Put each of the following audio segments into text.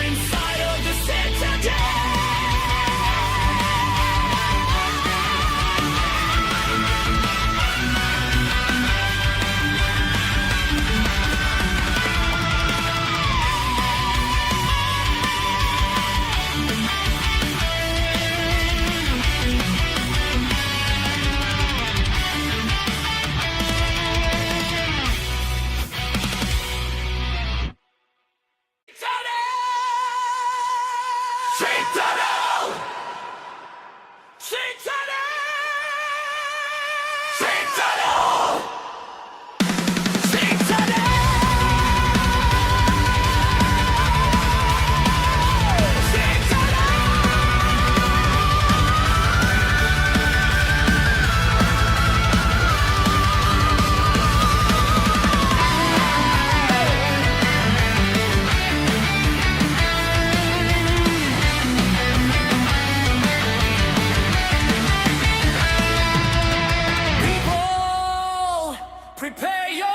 inside of the Citadel. Citadel! Citadel! Citadel! Prepare yourselves.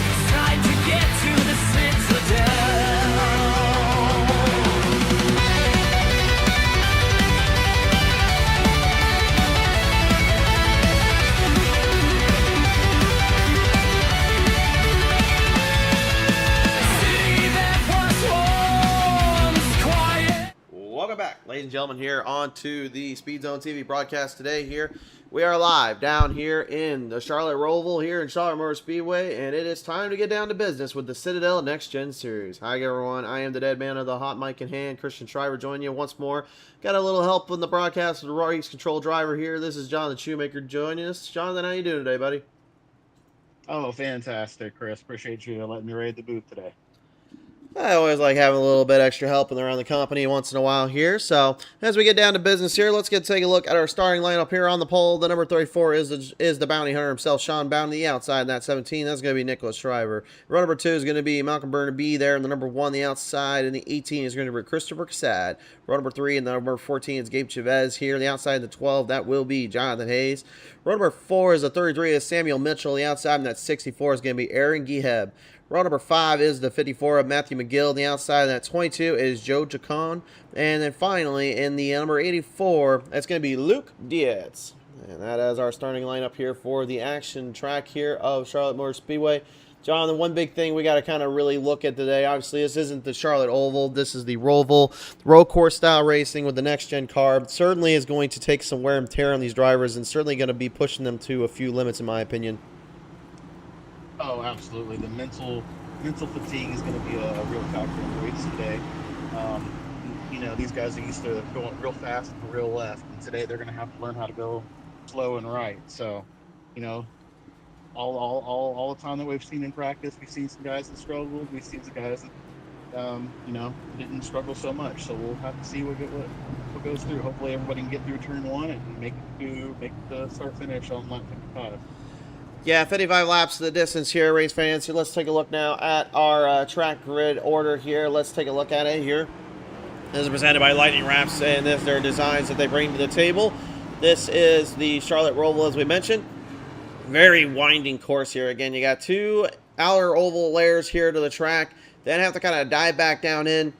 It's time to get to the Citadel. City that was once quiet. Welcome back, ladies and gentlemen, here onto the Speed Zone TV broadcast today. Here we are live down here in the Charlotte Roval here in Charlotte Motor Speedway, and it is time to get down to business with the Citadel Next Gen Series. Hi everyone, I am the dead man of the hot mic in hand, Christian Shriver, joining you once more. Got a little help in the broadcast with the race control driver here. This is Jonathan Shoemaker joining us. Jonathan, how you doing today, buddy? Oh, fantastic, Chris. Appreciate you letting me raid the booth today. I always like having a little bit extra help around the company once in a while here. So as we get down to business here, let's take a look at our starting lineup here on the pole. The number 34 is the bounty hunter himself, Sean Bounty. The outside in that 17, that's going to be Nicholas Shriver. Row number 2 is going to be Malcolm Burnaby there. And the number 1, the outside, and the 18 is going to be Christopher Cassad. Row number 3 and the number 14 is Gabe Chavez here. The outside in the 12, that will be Jonathan Hayes. Row number 4 is the 33 is Samuel Mitchell. The outside in that 64 is going to be Aaron Geheb. Row number 5 is the 54 of Matthew McGill. The outside of that 22 is Joe Chacon. And then finally, in the number 84, that's going to be Luke Dietz. And that is our starting lineup here for the action track here of Charlotte Motor Speedway. John, the one big thing we got to kind of really look at today, obviously this isn't the Charlotte Oval, this is the Roval, road course style racing with the next gen car. Certainly is going to take some wear and tear on these drivers and certainly going to be pushing them to a few limits in my opinion. Oh, absolutely. The mental fatigue is going to be a real factor in the race today. You know, these guys are used to going real fast and real left, and today they're going to have to learn how to go slow and right. So, you know, all the time that we've seen in practice, we've seen some guys that struggled. We've seen some guys that, you know, didn't struggle so much. So we'll have to see what goes through. Hopefully, everybody can get through turn 1 and make the start finish on lap 55. Yeah, 55 laps to the distance here, race fans. So let's take a look now at our track grid order here. Let's take a look at it here. This is presented by Lightning Wraps, and this their designs that they bring to the table. This is the Charlotte Roval, as we mentioned. Very winding course here. Again, you got 2 outer oval layers here to the track. Then have to kind of dive back down in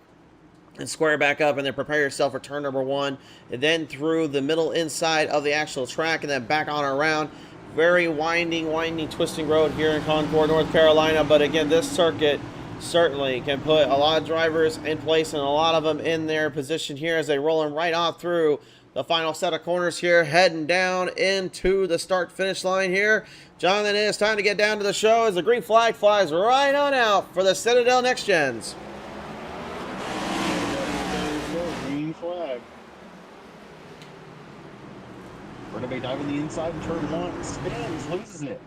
and square back up, and then prepare yourself for turn number 1. And then through the middle inside of the actual track, and then back on around. Very winding, twisting road here in Concord, North Carolina. But again, this circuit certainly can put a lot of drivers in place and a lot of them in their position here as they roll them right off through the final set of corners here, heading down into the start-finish line here. Jonathan, it is time to get down to the show as the green flag flies right on out for the Citadel Next Gens. Green flag. Burnaby diving the inside in turn 1, spins, loses it.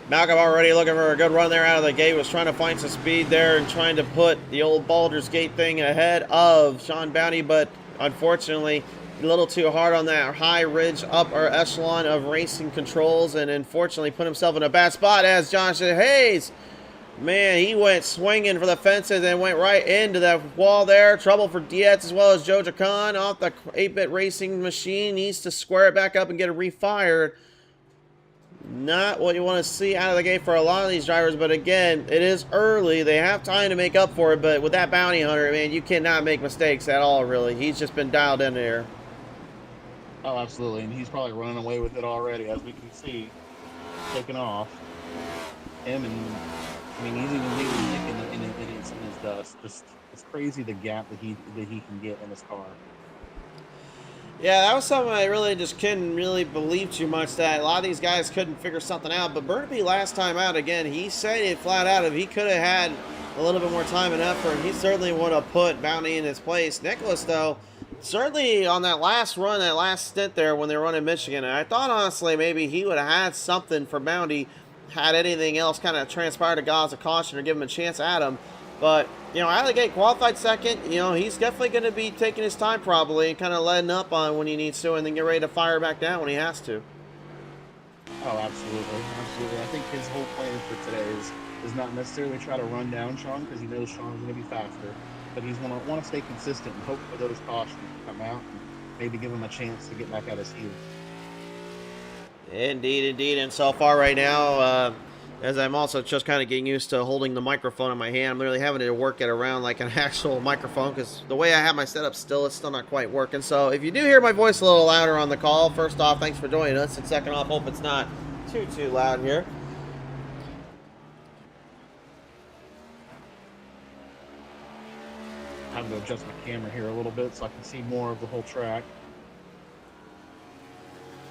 Malcolm already looking for a good run there out of the gate, was trying to find some speed there and trying to put the old Baldur's Gate thing ahead of Sean Bounty, but unfortunately a little too hard on that high ridge upper echelon of racing controls, and unfortunately put himself in a bad spot as Johnson Hayes. Man, he went swinging for the fences and went right into that wall there. Trouble for Dietz as well as Joe Chacon off the 8-bit racing machine. Needs to square it back up and get it refired. Not what you want to see out of the gate for a lot of these drivers, but again, it is early. They have time to make up for it, but with that bounty hunter, man, you cannot make mistakes at all, really. He's just been dialed in there. Oh, absolutely, and he's probably running away with it already, as we can see, taking off. Him and, I mean, he's even leaving Nick in his dust. Just, it's crazy the gap that he can get in his car. Yeah, that was something I really just couldn't really believe too much, that a lot of these guys couldn't figure something out. But Burnaby last time out, again, he said it flat out. If he could have had a little bit more time and effort, he certainly would have put Bounty in his place. Nicholas, though, certainly on that last run, that last stint there when they were running Michigan, I thought honestly maybe he would have had something for Bounty had anything else kind of transpired to cause a caution or give him a chance at him. But, you know, out of the gate, qualified second, you know, he's definitely going to be taking his time probably and kind of letting up on when he needs to and then get ready to fire back down when he has to. Oh, absolutely. Absolutely. I think his whole plan for today is not necessarily try to run down Sean because he knows Sean's going to be faster. But he's going to want to stay consistent and hope for those cautions to come out and maybe give him a chance to get back at his heels. Indeed, indeed. And so far right now, as I'm also just kind of getting used to holding the microphone in my hand, I'm literally having to work it around like an actual microphone because the way I have my setup still, it's still not quite working. So if you do hear my voice a little louder on the call, first off, thanks for joining us. And second off, hope it's not too loud here. I have to adjust my camera here a little bit so I can see more of the whole track.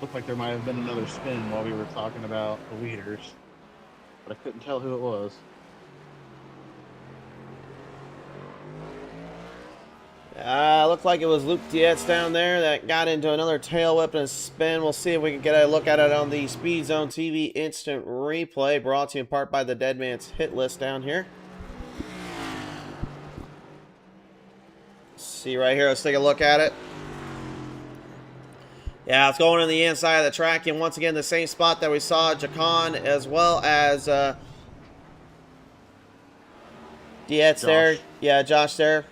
Looked like there might have been another spin while we were talking about the leaders, but I couldn't tell who it was. Looked like it was Luke Dietz down there that got into another tail whip and a spin. We'll see if we can get a look at it on the Speed Zone TV instant replay, brought to you in part by the Dead Man's Hit List down here. See right here, let's take a look at it. Yeah, it's going on the inside of the track, and once again, the same spot that we saw Jacon as well as Dietz there. Yeah, Josh there.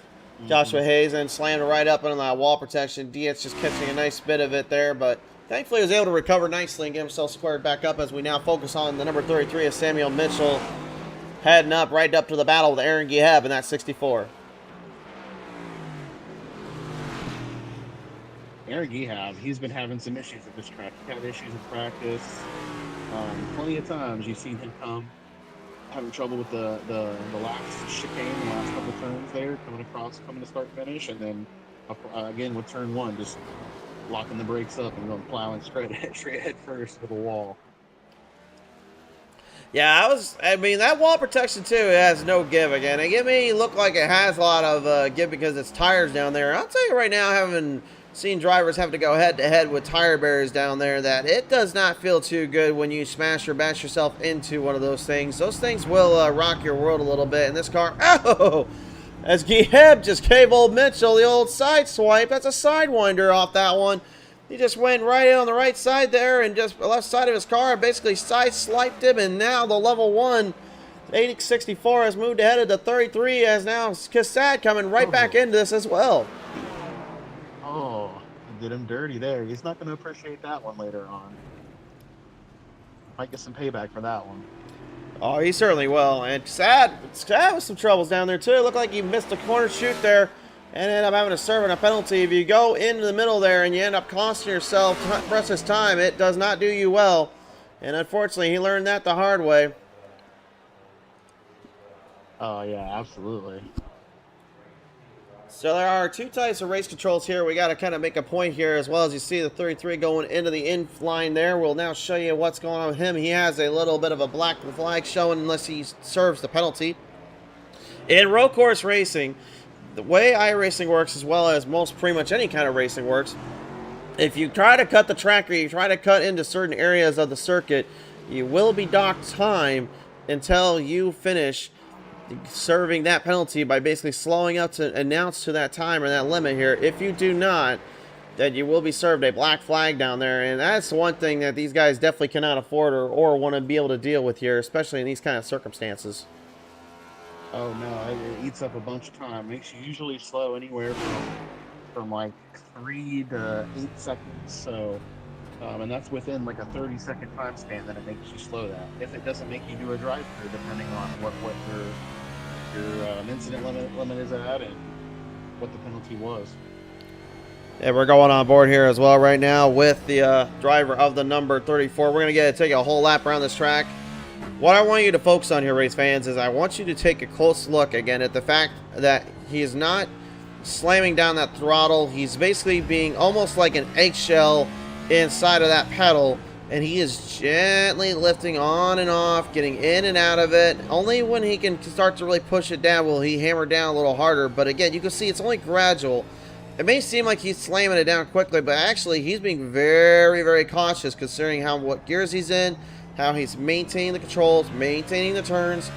Joshua Hayes, and slammed right up on that wall protection. Dietz just catching a nice bit of it there, but thankfully he was able to recover nicely and get himself squared back up as we now focus on the number 33 of Samuel Mitchell, heading up right up to the battle with Aaron Geheb in that 64. Aaron Geheb, he's been having some issues at this track. He's had issues in practice. Plenty of times you've seen him come having trouble with the last chicane, the last couple of turns there, coming across, coming to start finish, and then again with turn one, just locking the brakes up and going plowing straight head first to the wall. Yeah, I mean, that wall protection, too, it has no give again. It may look like it has a lot of give because it's tires down there. I'll tell you right now, having seen drivers have to go head-to-head with tire barriers down there, that it does not feel too good when you smash or bash yourself into one of those things. Those things will rock your world a little bit. In this car, oh, as Geheb just gave old Mitchell the old side swipe. That's a sidewinder off that one. He just went right in on the right side there and just left side of his car and basically side-swiped him, and now the level 1 8064 has moved ahead of the 33 as now Cassad coming right back into this as well. Oh, did him dirty there. He's not going to appreciate that one later on. Might get some payback for that one. Oh, he certainly will. And Sad with some troubles down there, too. It looked like he missed a corner shoot there and ended up having to serve a penalty. If you go into the middle there and you end up costing yourself precious time, it does not do you well. And unfortunately, he learned that the hard way. Oh, yeah, absolutely. So there are two types of race controls here. We got to kind of make a point here, as well as you see the 33 going into the in line there. We'll now show you what's going on with him. He has a little bit of a black flag showing unless he serves the penalty. In road course racing, the way iRacing works, as well as most pretty much any kind of racing works, if you try to cut the track or you try to cut into certain areas of the circuit, you will be docked time until you finish serving that penalty by basically slowing up to announce to that time or that limit here. If you do not, then you will be served a black flag down there, and that's one thing that these guys definitely cannot afford or want to be able to deal with here, especially in these kind of circumstances. Oh no, it eats up a bunch of time. Makes you usually slow anywhere from like 3 to 8 seconds. So And that's within like a 30-second time span that it makes you slow that. If it doesn't make you do a drive-through, depending on what your incident limit is at and what the penalty was. And we're going on board here as well right now with the driver of the number 34. We're going to take a whole lap around this track. What I want you to focus on here, race fans, is I want you to take a close look again at the fact that he is not slamming down that throttle. He's basically being almost like an eggshell inside of that pedal, and he is gently lifting on and off, getting in and out of it. Only when he can start to really push it down will he hammer down a little harder. But again, you can see it's only gradual. It may seem like he's slamming it down quickly, but actually he's being very, very cautious considering what gears he's in, how he's maintaining the controls, maintaining the turns,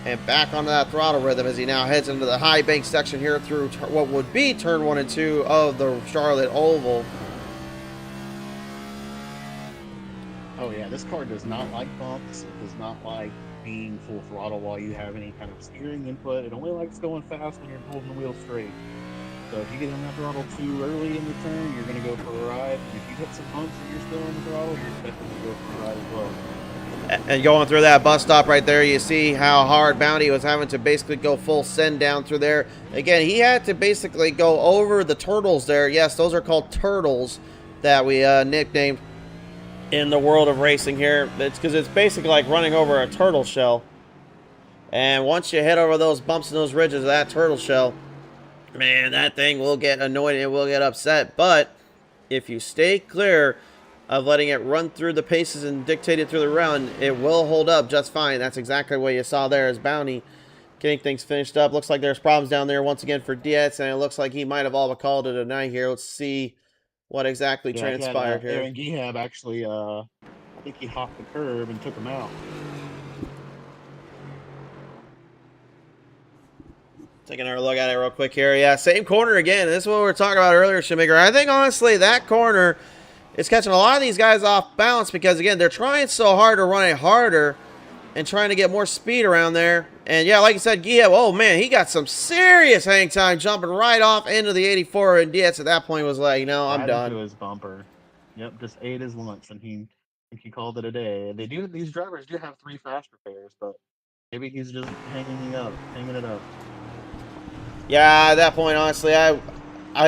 and back onto that throttle rhythm as he now heads into the high bank section here through what would be turn 1 and 2 of the Charlotte Oval. Oh yeah, this car does not like bumps. It does not like being full throttle while you have any kind of steering input. It only likes going fast when you're holding the wheel straight. So if you get on that throttle too early in the turn, you're going to go for a ride. And if you hit some bumps and you're still on the throttle, you're definitely going to go for a ride as well. And going through that bus stop right there, you see how hard Bounty was having to basically go full send down through there. Again, he had to basically go over the turtles there. Yes, those are called turtles that we nicknamed in the world of racing here. It's because it's basically like running over a turtle shell. And once you hit over those bumps and those ridges of that turtle shell, man, that thing will get annoyed and it will get upset. But if you stay clear of letting it run through the paces and dictate it through the run, it will hold up just fine. That's exactly what you saw there as Bounty getting things finished up. Looks like there's problems down there once again for Dietz, and it looks like he might have all but called it a night here. Let's see what exactly transpired here. Aaron Gehab actually, I think he hopped the curb and took him out. Taking our look at it real quick here. Yeah, same corner again. This is what we were talking about earlier, Shoemaker. I think, honestly, that corner is catching a lot of these guys off balance because, again, they're trying so hard to run it harder and trying to get more speed around there. And, yeah, like you said, Gehab, oh, man, he got some serious hang time jumping right off into the 84, and Dietz at that point was like, you know, I'm done. Into his bumper. Yep, just ate his lunch, and he called it a day. These drivers do have 3 fast repairs, but maybe he's just hanging it up. Yeah, at that point, honestly, I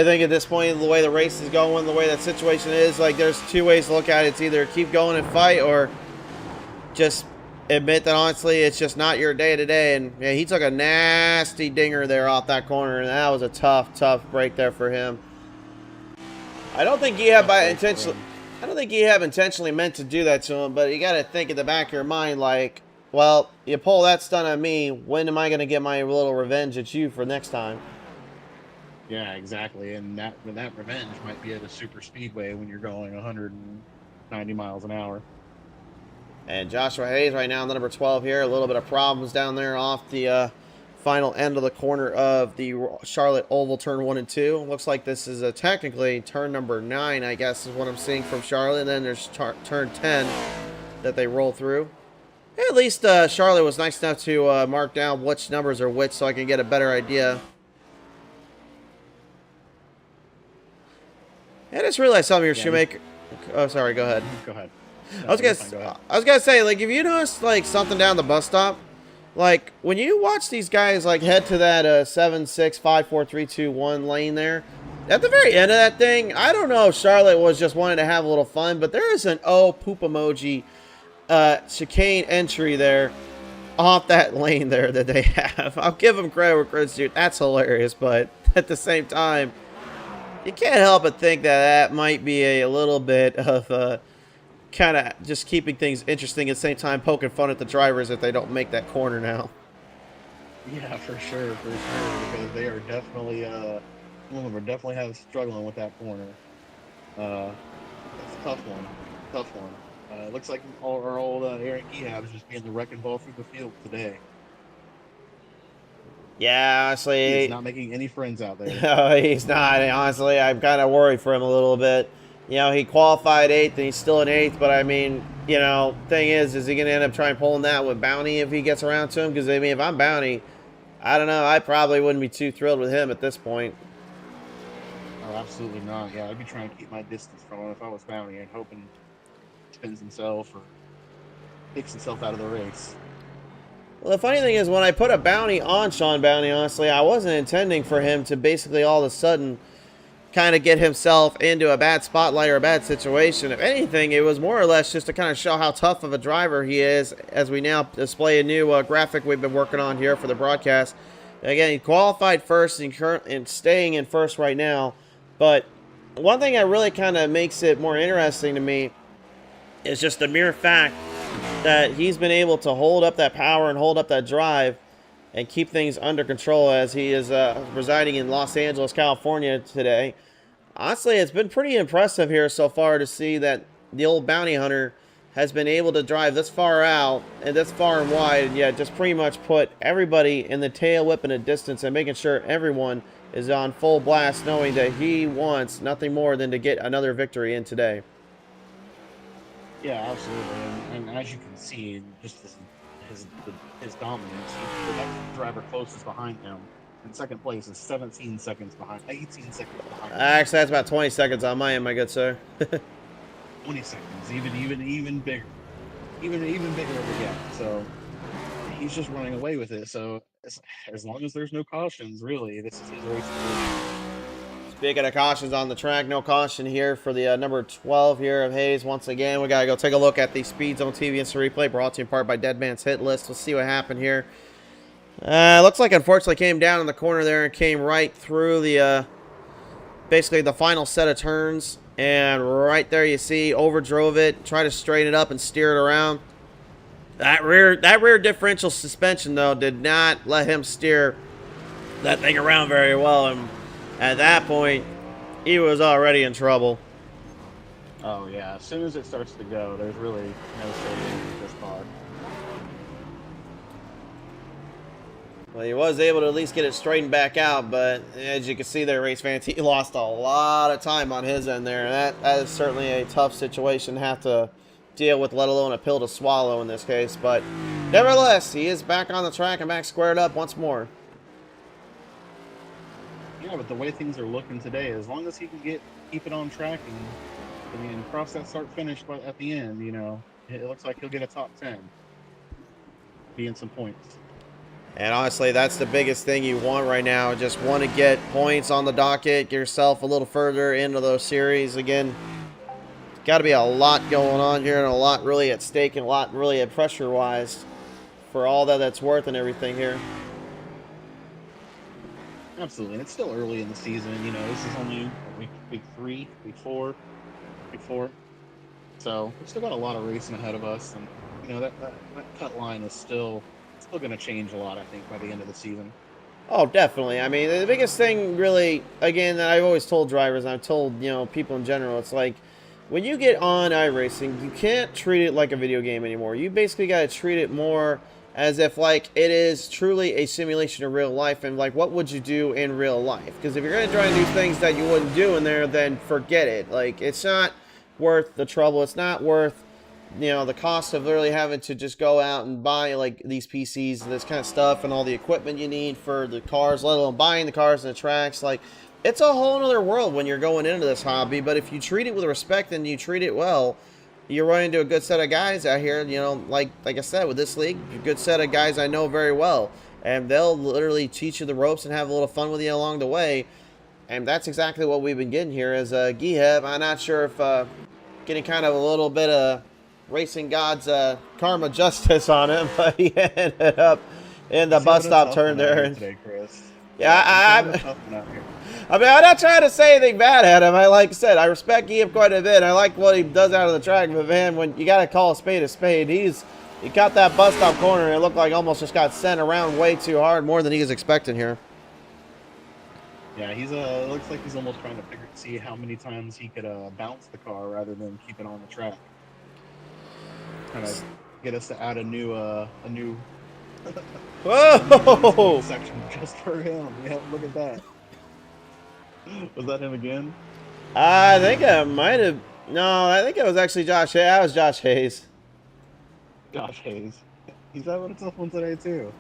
think at this point, the way the race is going, the way that situation is, like, there's 2 ways to look at it. It's either keep going and fight or just admit that, honestly, it's just not your day today. And yeah, he took a nasty dinger there off that corner, and that was a tough break there for him. I don't think Gehab intentionally meant to do that to him, but you got to think in the back of your mind, like, well, you pull that stunt on me, when am I going to get my little revenge at you for next time? Yeah, exactly. And that revenge might be at a super speedway when you're going 190 miles an hour. And Joshua Hayes right now in the number 12 here. A little bit of problems down there off the final end of the corner of the Charlotte Oval turn 1 and 2. Looks like this is technically turn number 9, I guess, is what I'm seeing from Charlotte. And then there's turn 10 that they roll through. At least Charlotte was nice enough to mark down which numbers are which so I can get a better idea. I just realized something here, Shoemaker. Oh, sorry, go ahead. Go ahead. No, I was gonna say, like, if you notice, like, something down the bus stop, like, when you watch these guys, like, head to that 7, 6, 5, 4, 3, 2, 1 lane there, at the very end of that thing, I don't know if Charlotte was just wanting to have a little fun, but there is an poop emoji chicane entry there off that lane there that they have. I'll give them credit where credit's due. That's hilarious, but at the same time, you can't help but think that might be a little bit of kind of just keeping things interesting at the same time, poking fun at the drivers if they don't make that corner now. Yeah, for sure, because they are definitely, some of them are definitely struggling with that corner. It's a tough one. Looks like our old Aaron Gehab is just being the wrecking ball through the field today. Yeah, honestly, he's not making any friends out there. No, he's not. Honestly, I'm kind of worried for him a little bit. You know, he qualified 8th and he's still in 8th, but I mean, you know, thing is he going to end up trying pulling that with Bounty if he gets around to him? Because, I mean, if I'm Bounty, I don't know, I probably wouldn't be too thrilled with him at this point. absolutely not. Yeah, I'd be trying to keep my distance from him if I was Bounty and hoping he spins himself or takes himself out of the race. Well, the funny thing is, when I put a bounty on Sean Bounty, honestly, I wasn't intending for him to basically all of a sudden kind of get himself into a bad spotlight or a bad situation. If anything, it was more or less just to kind of show how tough of a driver he is, as we now display a new graphic we've been working on here for the broadcast. Again, he qualified first and staying in first right now. But one thing that really kind of makes it more interesting to me is just the mere fact that he's been able to hold up that power and hold up that drive and keep things under control as he is residing in Los Angeles, California today. Honestly, it's been pretty impressive here so far to see that the old bounty hunter has been able to drive this far out and this far and wide, and yet just pretty much put everybody in the tail whip in a distance and making sure everyone is on full blast, knowing that he wants nothing more than to get another victory in today. Yeah, absolutely. And as you can see, just his dominance, the next driver closest behind him in second place is 17 seconds behind, 18 seconds behind him. Actually, that's about 20 seconds on my end, my good sir. 20 seconds, even bigger. Even bigger of a gap. So he's just running away with it. So as long as there's no cautions, really, this is his race. Speaking of cautions on the track, no caution here for the number 12 here of Hayes. Once again, we got to go take a look at the Speed Zone TV Instant Replay, brought to you in part by Dead Man's Hit List. We'll see what happened here. Looks like unfortunately came down in the corner there and came right through the basically the final set of turns. And right there you see, overdrove it, tried to straighten it up and steer it around. That rear differential suspension, though, did not let him steer that thing around very well. And at that point, he was already in trouble. Oh, yeah. As soon as it starts to go, there's really no saving with this car. Well, he was able to at least get it straightened back out, but as you can see there, race fans, he lost a lot of time on his end there. That is certainly a tough situation to have to deal with, let alone a pill to swallow in this case. But nevertheless, he is back on the track and back squared up once more. Yeah, but the way things are looking today, as long as he can keep it on track and cross that start-finish at the end, you know, it looks like he'll get a top 10. Be in some points. And honestly, that's the biggest thing you want right now. Just want to get points on the docket, get yourself a little further into those series. Again, got to be a lot going on here and a lot really at stake and a lot really at pressure-wise for all that's worth and everything here. Absolutely, and it's still early in the season. You know, this is only week 3, week 4. So we've still got a lot of racing ahead of us, and you know that cut line is still going to change a lot, I think, by the end of the season. Oh, definitely. I mean, the biggest thing really, again, that I've always told drivers, and I've told, you know, people in general, it's like, when you get on iRacing, you can't treat it like a video game anymore. You basically got to treat it more as if, like, it is truly a simulation of real life, and, like, what would you do in real life? Because if you're going to try and do things that you wouldn't do in there, then forget it. Like, it's not worth the trouble. It's not worth, you know, the cost of literally having to just go out and buy, like, these PCs and this kind of stuff and all the equipment you need for the cars, let alone buying the cars and the tracks. Like, it's a whole other world when you're going into this hobby, but if you treat it with respect and you treat it well, you're running into a good set of guys out here, you know, like I said, with this league, a good set of guys I know very well, and they'll literally teach you the ropes and have a little fun with you along the way, and that's exactly what we've been getting here as Giheb. I'm not sure if getting kind of a little bit of Racing God's karma justice on him, but he ended up in the bus stop turn there. Today, Chris. Yeah, I mean, I'm not trying to say anything bad at him. Like I said, I respect Guillaume quite a bit. I like what he does out of the track, but man, when you got to call a spade, he got that bus stop corner, and it looked like almost just got sent around way too hard, more than he was expecting here. Yeah, he's looks like he's almost trying to see how many times he could bounce the car rather than keep it on the track. Trying to get us to add a new whoa section just for him. Yeah, look at that. Was that him again? I think I might have. No, I think it was actually Josh. That was Josh Hayes. Josh Hayes. He's having a tough one today too.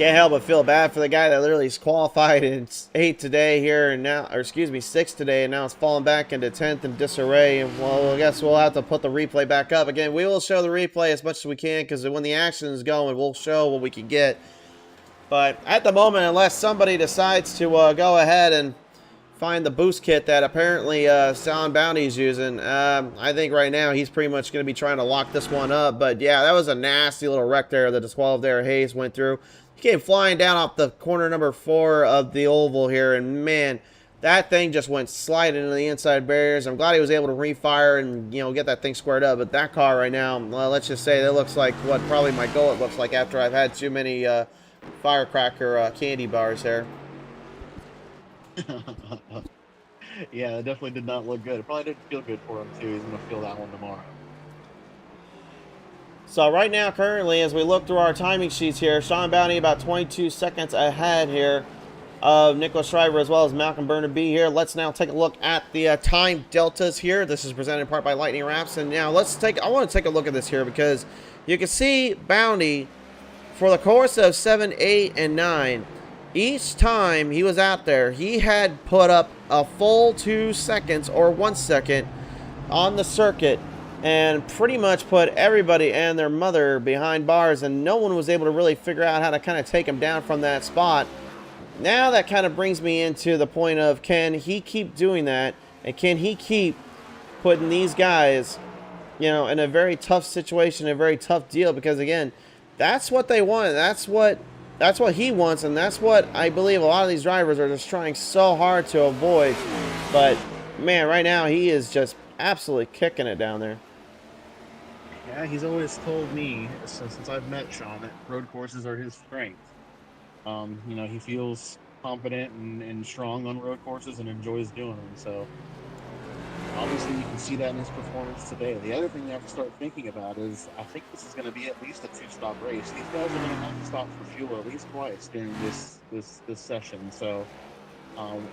Can't help but feel bad for the guy that literally is qualified in 8th today here, and now, or excuse me, 6th today, and now it's falling back into 10th in disarray. And well, I guess we'll have to put the replay back up again. We will show the replay as much as we can because when the action is going, we'll show what we can get. But at the moment, unless somebody decides to go ahead and find the boost kit that apparently Sound Bounty is using, I think right now he's pretty much going to be trying to lock this one up. But yeah, that was a nasty little wreck there that the 12 there Hayes went through. He came flying down off the corner number 4 of the oval here, and man, that thing just went sliding into the inside barriers. I'm glad he was able to refire and, you know, get that thing squared up. But that car right now, well, let's just say that looks like what probably my Gullet looks like after I've had too many firecracker candy bars there. Yeah, it definitely did not look good. It probably didn't feel good for him too. He's gonna feel that one tomorrow. So right now, currently, as we look through our timing sheets here, Sean Bounty about 22 seconds ahead here of Nicholas Shriver as well as Malcolm Burnaby here. Let's now take a look at the time deltas here. This is presented in part by Lightning Wraps. And now I want to take a look at this here because you can see Bounty for the course of 7, 8, and 9. Each time he was out there, he had put up a full 2 seconds or 1 second on the circuit and pretty much put everybody and their mother behind bars, and no one was able to really figure out how to kind of take him down from that spot. Now that kind of brings me into the point of, can he keep doing that, and can he keep putting these guys, you know, in a very tough situation, a very tough deal? Because again, that's what they want. That's what he wants, and that's what I believe a lot of these drivers are just trying so hard to avoid. But man, right now he is just absolutely kicking it down there. Yeah, he's always told me since I've met Sean that road courses are his strength. You know, he feels confident and strong on road courses and enjoys doing them. So obviously you can see that in his performance today. The other thing you have to start thinking about is I think this is going to be at least a 2-stop race. These guys are going to have to stop for fuel at least twice during this session. So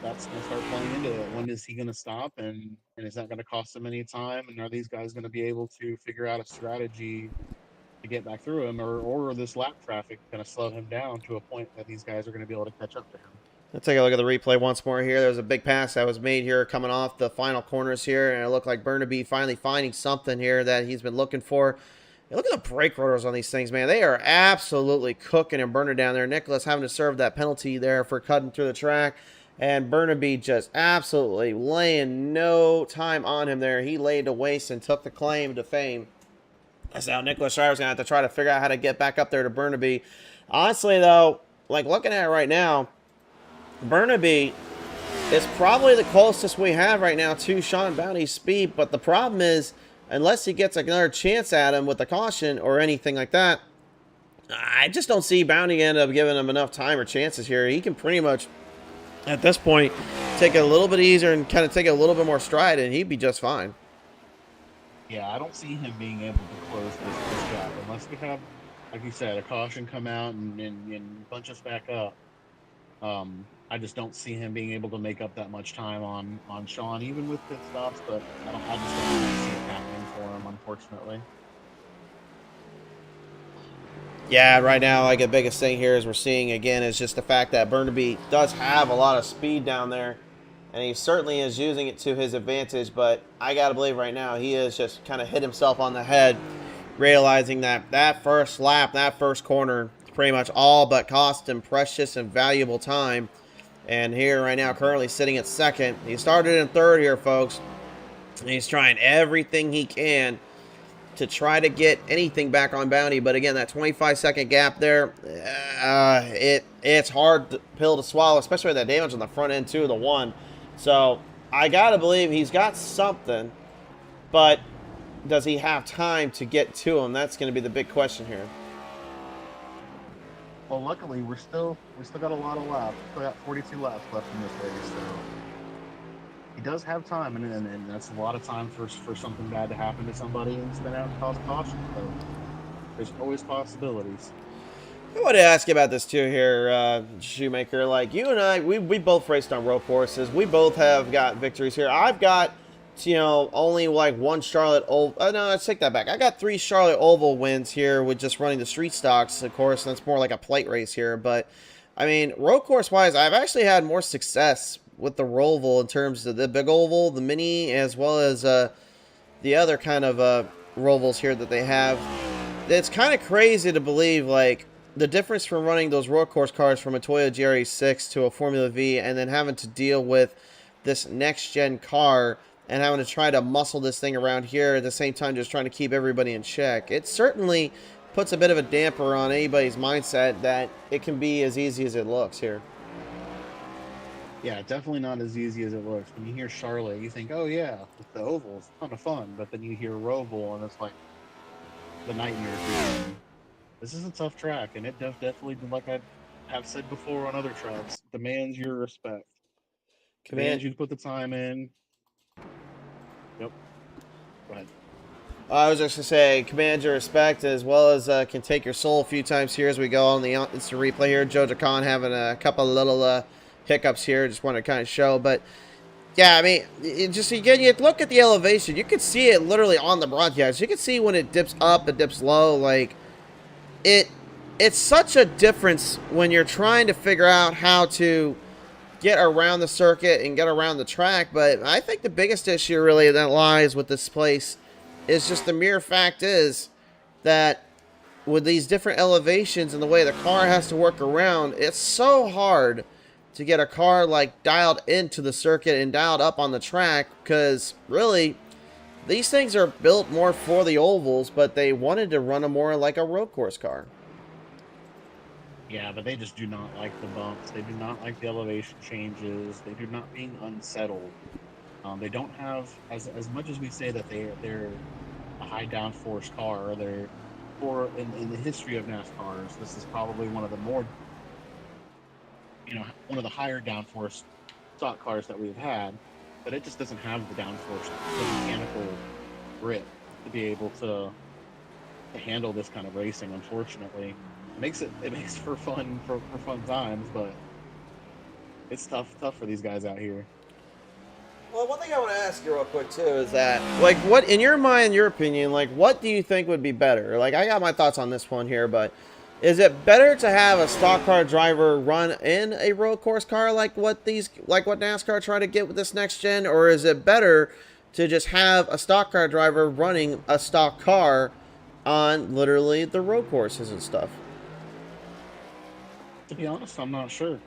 that's going to start playing into it. When is he going to stop, and is that going to cost him any time? And are these guys going to be able to figure out a strategy to get back through him, or this lap traffic going to slow him down to a point that these guys are going to be able to catch up to him? Let's take a look at the replay once more here. There's a big pass that was made here coming off the final corners here, and it looked like Burnaby finally finding something here that he's been looking for. And look at the brake rotors on these things, man. They are absolutely cooking and burning down there. Nicholas having to serve that penalty there for cutting through the track, and Burnaby just absolutely laying no time on him there. He laid to waste and took the claim to fame. That's how Nicholas Shriver's going to have to try to figure out how to get back up there to Burnaby. Honestly, though, like looking at it right now, Burnaby is probably the closest we have right now to Sean Bounty's speed, but the problem is, unless he gets another chance at him with a caution or anything like that, I just don't see Bounty end up giving him enough time or chances here. He can pretty much, at this point, take it a little bit easier and kind of take it a little bit more stride, and he'd be just fine. Yeah, I don't see him being able to close this gap unless we have, like you said, a caution come out and bunch us back up. I just don't see him being able to make up that much time on Sean, even with pit stops, but I just don't really see it happening for him, unfortunately. Yeah, right now, like the biggest thing here is we're seeing again is just the fact that Burnaby does have a lot of speed down there, and he certainly is using it to his advantage, but I got to believe right now he has just kind of hit himself on the head, realizing that that first lap, that first corner, pretty much all but cost him precious and valuable time. And here right now, currently sitting at second. He started in third here, folks. And he's trying everything he can to try to get anything back on Bounty. But again, that 25-second gap there, it's hard pill to swallow, especially with that damage on the front end too, the one. So I got to believe he's got something. But does he have time to get to him? That's going to be the big question here. Well, luckily, we still got a lot of laps. We got 42 laps left in this race, so he does have time, and that's a lot of time for something bad to happen to somebody and spin out and cause a caution. So there's always possibilities. I want to ask you about this too here, Shoemaker. Like you and I, we both raced on road courses. We both have got victories here. I've got you know, only like one Charlotte Oval. Oh, no, let's take that back. I got 3 Charlotte Oval wins here with just running the street stocks, of course, and that's more like a plate race here. But, I mean, road course wise, I've actually had more success with the Roval in terms of the big oval, the mini, as well as the other kind of Rovals here that they have. It's kind of crazy to believe, like, the difference from running those road course cars from a Toyota GRE6 to a Formula V and then having to deal with this next-gen car and having to try to muscle this thing around here at the same time just trying to keep everybody in check. It certainly puts a bit of a damper on anybody's mindset that it can be as easy as it looks here. Yeah, definitely not as easy as it looks. When you hear Charlotte, you think, oh yeah, the oval is a ton of fun. But then you hear Roval, and it's like the nightmare dream. This is a tough track, and it definitely, like I have said before on other tracks, demands your respect. Demands you to put the time in. Yep. Go ahead. I was just going to say, command your respect as well as can take your soul a few times here as we go on the instant replay here. Jojo Khan having a couple of little hiccups here. Just want to kind of show. But, yeah, I mean, just again, you look at the elevation. You can see it literally on the broadcast. You can see when it dips up, it dips low. Like, it's such a difference when you're trying to figure out how to get around the circuit and get around the track. But I think the biggest issue really that lies with this place is just the mere fact is that with these different elevations and the way the car has to work around, it's so hard to get a car like dialed into the circuit and dialed up on the track, because really these things are built more for the ovals, but they wanted to run them more like a road course car. Yeah, but they just do not like the bumps. They do not like the elevation changes. They do not being unsettled. They don't have as much as we say that they're a high downforce car. They're in the history of NASCARs, this is probably one of the more, one of the higher downforce stock cars that we've had. But it just doesn't have the downforce, the mechanical grip to be able to handle this kind of racing. Unfortunately, it makes for fun times, but it's tough for these guys out here. Well, one thing I want to ask you real quick too is that, like, what in your mind, your opinion, like, what do you think would be better? Like, I got my thoughts on this one here, but is it better to have a stock car driver run in a road course car like what NASCAR try to get with this next gen, or is it better to just have a stock car driver running a stock car on literally the road courses and stuff? To be honest, I'm not sure.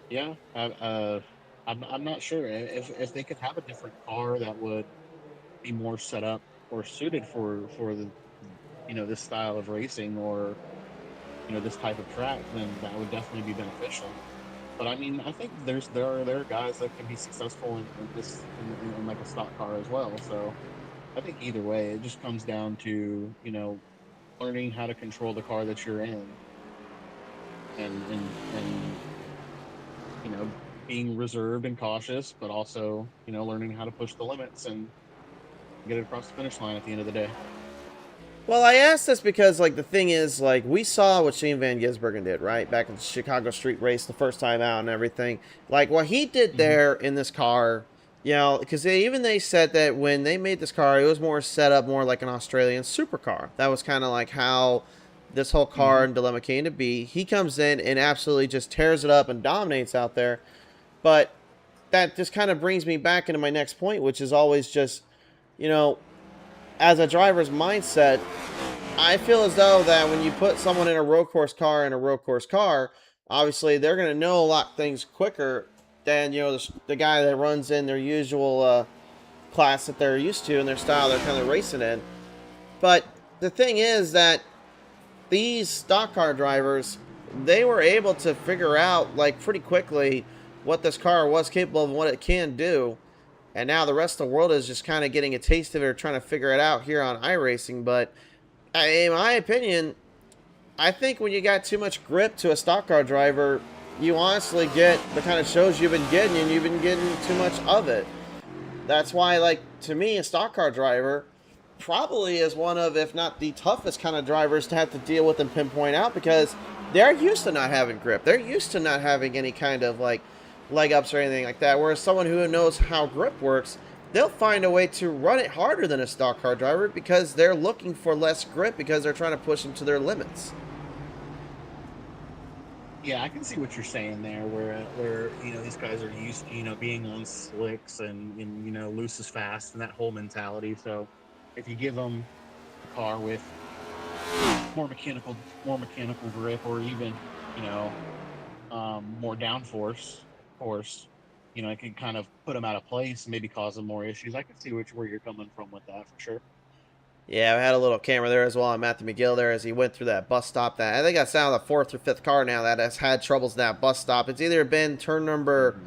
Yeah, I'm not sure if they could have a different car that would be more set up or suited for the this style of racing, or this type of track, then that would definitely be beneficial. But I mean, I think there are guys that can be successful in like a stock car as well. So I think either way, it just comes down to learning how to control the car that you're in, and being reserved and cautious, but also learning how to push the limits and get it across the finish line at the end of the day. Well, I asked this because, like, the thing is, like, we saw what Shane Van Gisbergen did, right? Back in the Chicago street race the first time out and everything. Like, what he did there in this car, because they said that when they made this car, it was more set up more like an Australian supercar. That was kind of like how this whole car and dilemma came to be. He comes in and absolutely just tears it up and dominates out there. But that just kind of brings me back into my next point, which is always just, as a driver's mindset, I feel as though that when you put someone in a road course car, obviously they're going to know a lot of things quicker than, the guy that runs in their usual class that they're used to and their style they're kind of racing in. But the thing is that these stock car drivers, they were able to figure out, like, pretty quickly what this car was capable of and what it can do. And now the rest of the world is just kind of getting a taste of it or trying to figure it out here on iRacing. But in my opinion, I think when you got too much grip to a stock car driver, you honestly get the kind of shows you've been getting, and you've been getting too much of it. That's why, like, to me, a stock car driver probably is one of, if not the toughest kind of drivers to have to deal with and pinpoint out, because they're used to not having grip. They're used to not having any kind of like leg ups or anything like that. Whereas someone who knows how grip works, they'll find a way to run it harder than a stock car driver because they're looking for less grip because they're trying to push them to their limits. Yeah, I can see what you're saying there, where these guys are used to being on slicks and loose is fast and that whole mentality. So if you give them a car with more mechanical grip, or even you know more downforce, of course, it can kind of put them out of place and maybe cause them more issues. I can see where you're coming from with that for sure. Yeah, I had a little camera there as well on Matthew McGill there as he went through that bus stop. That I think that's now the fourth or fifth car now that has had troubles in that bus stop. It's either been turn number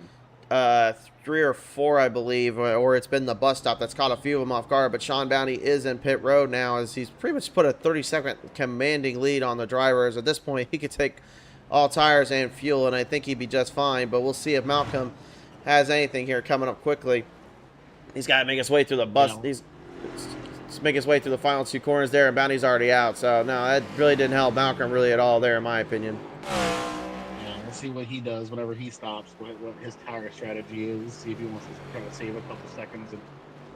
Hmm. 3 or 4, I believe, or it's been the bus stop that's caught a few of them off guard. But Sean Bounty is in pit road now as he's pretty much put a 30-second commanding lead on the drivers. At this point, he could take all tires and fuel, and I think he'd be just fine. But we'll see if Malcolm has anything here coming up quickly. He's got to make his way through the bus. Yeah. He's make his way through the final 2 corners there, and Bounty's already out. So, no, that really didn't help Malcolm really at all there, in my opinion. Yeah, we'll see what he does whenever he stops, what his tire strategy is, see if he wants to try to save a couple seconds and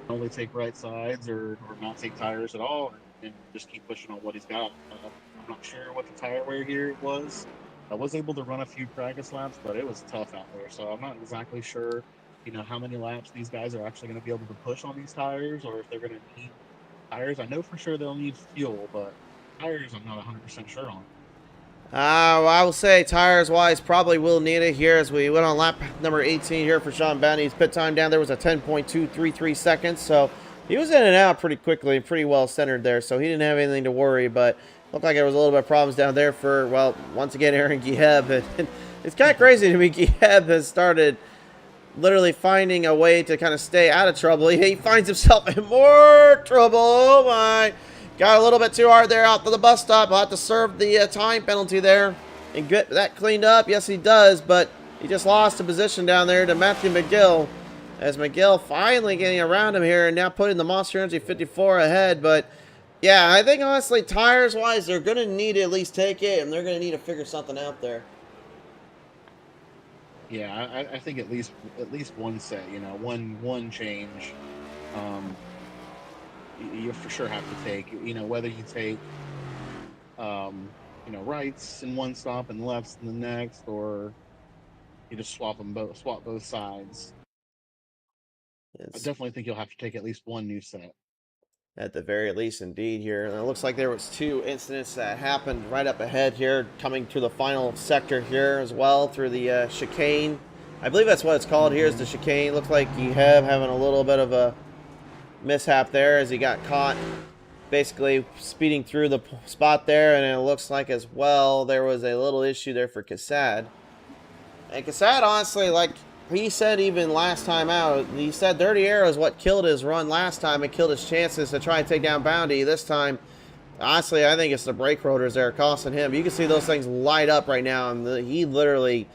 only take right sides or not take tires at all and just keep pushing on what he's got. I'm not sure what the tire wear here was. I was able to run a few practice laps, but it was tough out there. So I'm not exactly sure, how many laps these guys are actually going to be able to push on these tires, or if they're going to need tires. I know for sure they'll need fuel, but tires I'm not 100% sure on. Well, I will say tires-wise probably will need it here as we went on lap number 18 here for Sean Bounty's pit time down there was a 10.233 seconds, so he was in and out pretty quickly and pretty well centered there, so he didn't have anything to worry, but looked like there was a little bit of problems down there for, well, once again, Aaron Gieb. And it's kind of crazy to me. Gieb has started literally finding a way to kind of stay out of trouble. He finds himself in more trouble. Oh, my. Got a little bit too hard there out to the bus stop. I'll have to serve the time penalty there and get that cleaned up. Yes, he does, but he just lost a position down there to Matthew McGill. As McGill finally getting around him here and now putting the Monster Energy 54 ahead. But, yeah, I think, honestly, tires-wise, they're going to need to at least take it, and they're going to need to figure something out there. Yeah, I think at least one set, one change. You for sure have to take, whether you take, rights in one stop and lefts in the next, or you just swap both sides. I definitely think you'll have to take at least one new set. At the very least, indeed, here. And it looks like there was 2 incidents that happened right up ahead here, coming to the final sector here as well through the chicane. I believe that's what it's called here, is the chicane. Looks like you have having a little bit of a mishap there as he got caught basically speeding through the spot there, and it looks like as well there was a little issue there for Cassad. And Cassad, honestly, like he said even last time out, he said Dirty Arrow is what killed his run last time and killed his chances to try and take down Bounty. This time, honestly, I think it's the brake rotors that are costing him. You can see those things light up right now, and he literally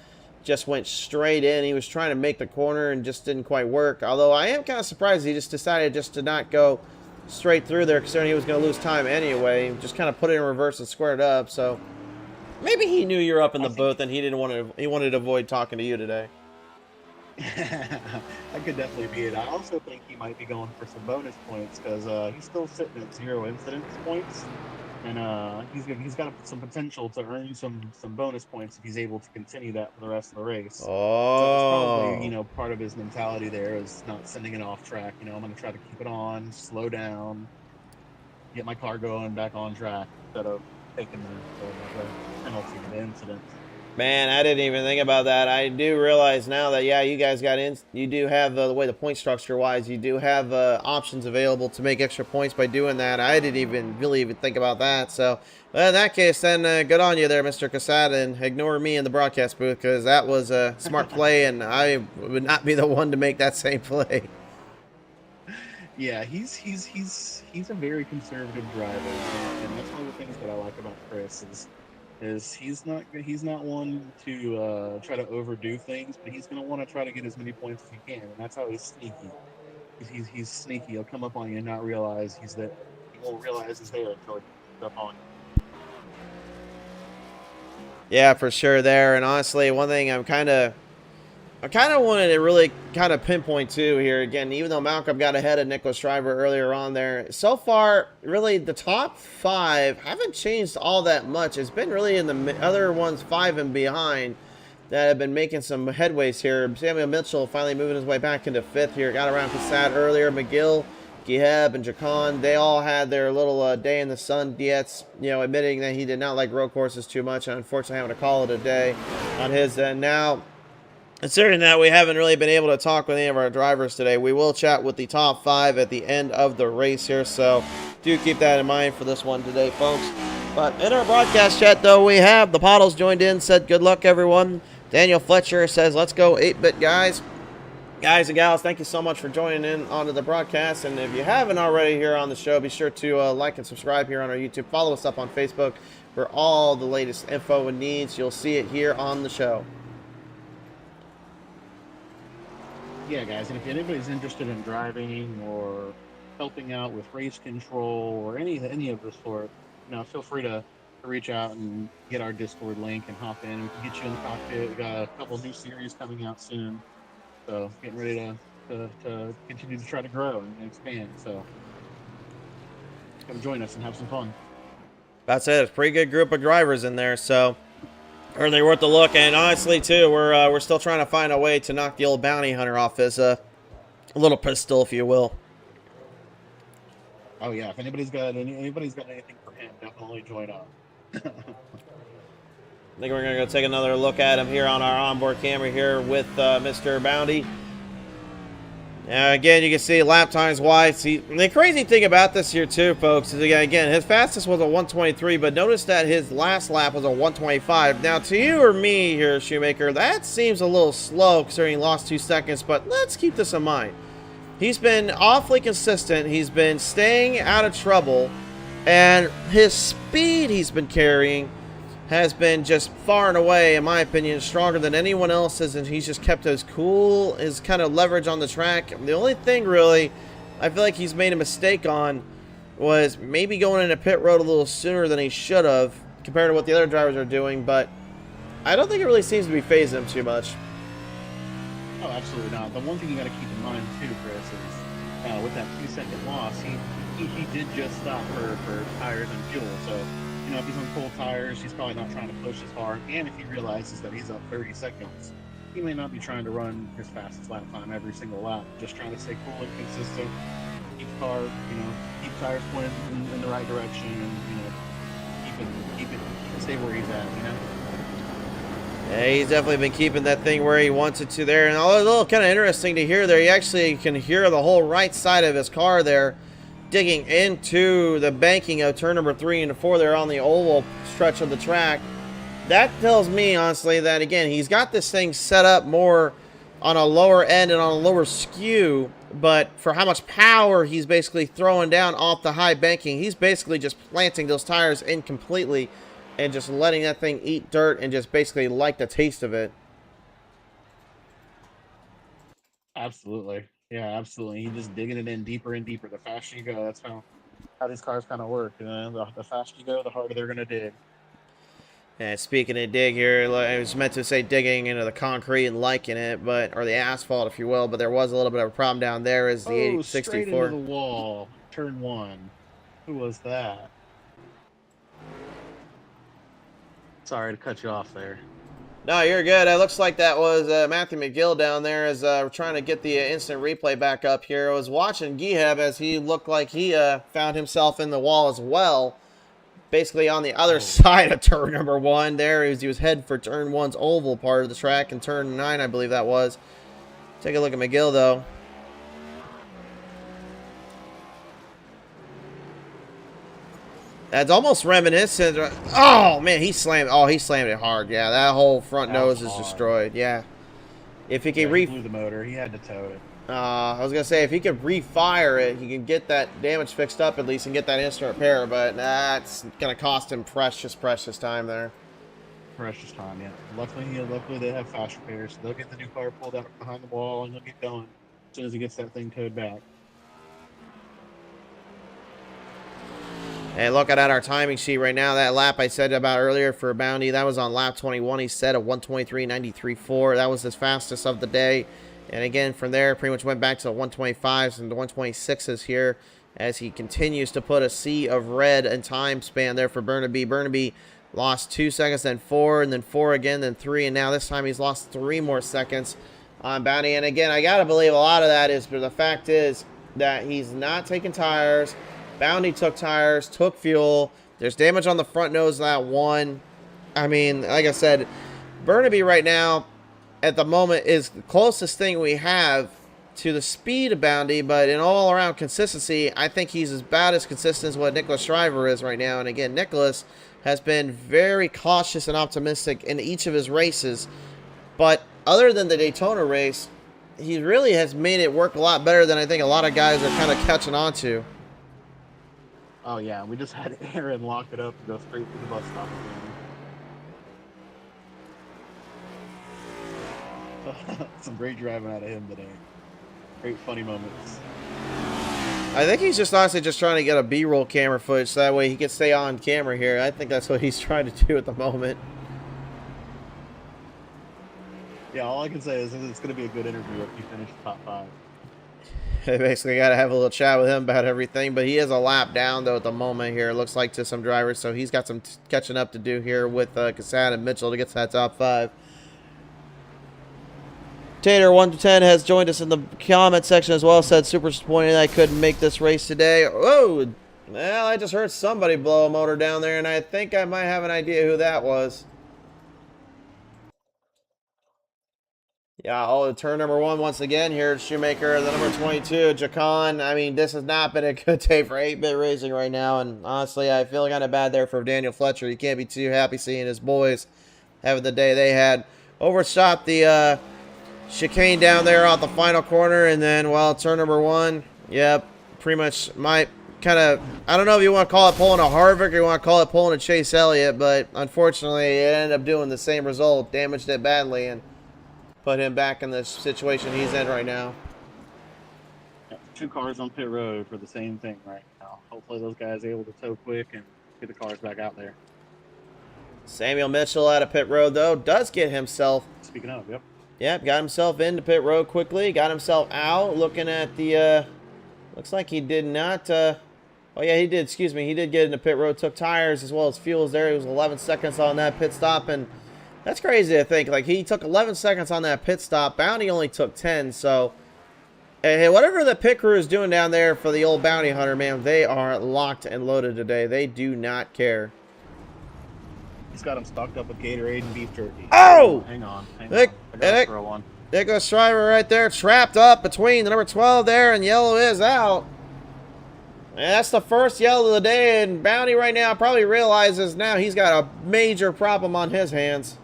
just went straight in. He was trying to make the corner and just didn't quite work. Although I am kind of surprised he just decided just to not go straight through there, considering he was going to lose time anyway. Just kind of put it in reverse and squared up. So maybe he knew you were up in the booth and he wanted to avoid talking to you today. That could definitely be it. I also think he might be going for some bonus points because he's still sitting at 0 incidence points, and he's got some potential to earn some bonus points if he's able to continue that for the rest of the race. Oh, So it's probably part of his mentality there is not sending it off track. I'm going to try to keep it on, slow down, get my car going back on track instead of taking the penalty, the incident. Man, I didn't even think about that. I do realize now that, yeah, you guys got in. You do have the way the point structure wise, you do have options available to make extra points by doing that. I didn't even really think about that. So, well, in that case, then good on you there, Mr. Cassad, and ignore me in the broadcast booth because that was a smart play, and I would not be the one to make that same play. Yeah, he's a very conservative driver, and that's one of the things that I like about Chris is he's not one to try to overdo things, but he's going to want to try to get as many points as he can, and that's how he's sneaky. He's sneaky. He'll come up on you and not realize he's there. He won't realize he's there until he comes up on you. Yeah, for sure there. And honestly, one thing I kind of wanted to really kind of pinpoint too here again, even though Malcolm got ahead of Nicholas Driver earlier on there. So far, really the top 5 haven't changed all that much. It's been really in the other ones 5 and behind that have been making some headways here. Samuel Mitchell finally moving his way back into 5th here. Got around Passat earlier. McGill, Giheb, and Jacon, they all had their little day in the sun diets, you know, admitting that he did not like road courses too much and unfortunately having to call it a day on his end. Now, considering that we haven't really been able to talk with any of our drivers today, we will chat with the top 5 at the end of the race here, so do keep that in mind for this one today, folks. But in our broadcast chat, though, we have the Pottles joined in, said good luck, everyone. Daniel Fletcher says, let's go 8-bit, guys. Guys and gals, thank you so much for joining in onto the broadcast, and if you haven't already here on the show, be sure to like and subscribe here on our YouTube. Follow us up on Facebook for all the latest info and needs. You'll see it here on the show. Yeah, guys, and if anybody's interested in driving or helping out with race control or any of the sort, you know, feel free to reach out and get our Discord link and hop in. We can get you in the cockpit. We got a couple new series coming out soon, so getting ready to continue to try to grow and expand. So come join us and have some fun. That's it. It's a pretty good group of drivers in there, so certainly worth a look. And honestly, too, we're still trying to find a way to knock the old bounty hunter off his little pistol, if you will. Oh yeah, if anybody's got anything for him, definitely join up. I think we're going to go take another look at him here on our onboard camera here with Mr. Bounty. Again, you can see lap times wise. The crazy thing about this here too, folks, is again, his fastest was a 123, but notice that his last lap was a 125. Now, to you or me here, Shoemaker, that seems a little slow considering he lost 2 seconds, but let's keep this in mind. He's been awfully consistent. He's been staying out of trouble, and his speed he's been carrying has been just far and away, in my opinion, stronger than anyone else's, and he's just kept his cool, his kind of leverage on the track. The only thing, really, I feel like he's made a mistake on was maybe going into pit road a little sooner than he should have compared to what the other drivers are doing, but I don't think it really seems to be phasing him too much. Oh, absolutely not. The one thing you got to keep in mind, too, Chris, is with that 2-second loss, he did just stop for tires and fuel, so you know, if he's on cold tires, he's probably not trying to push as hard. And if he realizes that he's up 30 seconds, he may not be trying to run his fastest lap time every single lap. Just trying to stay cool and consistent, keep the car, you know, keep tires pointed in the right direction, and you know, keep it stay where he's at. You know. Yeah, he's definitely been keeping that thing where he wants it to there. And a little kind of interesting to hear there. You actually can hear the whole right side of his car there digging into the banking of turn number 3 and 4 there on the oval stretch of the track. That tells me, honestly, that, again, he's got this thing set up more on a lower end and on a lower skew, but for how much power he's basically throwing down off the high banking, he's basically just planting those tires in completely and just letting that thing eat dirt and just basically like the taste of it. Absolutely. Yeah, absolutely. You're just digging it in deeper and deeper. The faster you go, that's how these cars kind of work. You know? The faster you go, the harder they're going to dig. And speaking of dig here, I was meant to say digging into the concrete and liking it, or the asphalt, if you will, but there was a little bit of a problem down there as the 864. Straight into the wall, turn 1. Who was that? Sorry to cut you off there. No, you're good. It looks like that was Matthew McGill down there as we're trying to get the instant replay back up here. I was watching Giheb as he looked like he found himself in the wall as well. Basically on the other side of turn number 1 there. He was heading for turn 1's oval part of the track and turn 9, I believe that was. Take a look at McGill, though. That's almost reminiscent. Oh, man, he slammed it hard. Yeah, that whole front nose is destroyed. Yeah. If he can he blew the motor. He had to tow it. I was going to say, if he could refire it, he can get that damage fixed up at least and get that instant repair, but that's going to cost him precious time there. Precious time, yeah. Luckily they have fast repairs, so they'll get the new car pulled out behind the wall and they'll get going as soon as he gets that thing towed back. And looking at our timing sheet right now, that lap I said about earlier for Bounty, that was on lap 21. He set a 123.93.4. That was his fastest of the day. And again, from there, pretty much went back to the 125s and the 126s here as he continues to put a sea of red and time span there for Burnaby. Burnaby lost 2 seconds, then 4, and then 4 again, then 3, and now this time he's lost 3 more seconds on Bounty. And again, I got to believe a lot of that is, but the fact is that he's not taking tires. Bounty took tires, took fuel. There's damage on the front nose of that one. I mean, like I said, Burnaby right now, at the moment, is the closest thing we have to the speed of Bounty, but in all-around consistency, I think he's about as consistent as what Nicholas Shriver is right now. And again, Nicholas has been very cautious and optimistic in each of his races. But other than the Daytona race, he really has made it work a lot better than I think a lot of guys are kind of catching on to. Oh yeah, we just had Aaron lock it up and go straight to the bus stop again. Some great driving out of him today. Great funny moments. I think he's just honestly just trying to get a B-roll camera footage so that way he can stay on camera here. I think that's what he's trying to do at the moment. Yeah, all I can say is it's going to be a good interview if you finish top 5. I basically got to have a little chat with him about everything, but he is a lap down, though, at the moment here. It looks like to some drivers, so he's got some catching up to do here with Cassad and Mitchell to get to that top 5. Tater110 has joined us in the comment section as well, said super disappointed I couldn't make this race today. Oh, well, I just heard somebody blow a motor down there, and I think I might have an idea who that was. Yeah, oh, turn number 1 once again here. Shoemaker, the number 22, Jacon. I mean, this has not been a good day for 8-bit racing right now, and honestly, I feel kind of bad there for Daniel Fletcher. You can't be too happy seeing his boys having the day they had. Overshot the chicane down there off the final corner, and then, well, turn number 1. Yep, pretty much my kind of, I don't know if you want to call it pulling a Harvick or you want to call it pulling a Chase Elliott, but unfortunately, it ended up doing the same result. Damaged it badly, and put him back in the situation he's in right now. 2 cars on pit road for the same thing right now. Hopefully those guys are able to tow quick and get the cars back out there. Samuel Mitchell out of pit road, though, does get himself. Speaking of, yep. Yep, got himself into pit road quickly. Got himself out. Looking at the, looks like he did not, oh yeah, he did, excuse me. He did get into pit road, took tires as well as fuels there. He was 11 seconds on that pit stop, and that's crazy to think. Like, he took 11 seconds on that pit stop. Bounty only took 10, so hey, whatever the pit crew is doing down there for the old bounty hunter, man, they are locked and loaded today. They do not care. He's got him stocked up with Gatorade and beef jerky. Oh! Hang on. Throw one. There goes Shriver right there, trapped up between the number 12 there, and yellow is out. And that's the first yellow of the day, and Bounty right now probably realizes now he's got a major problem on his hands.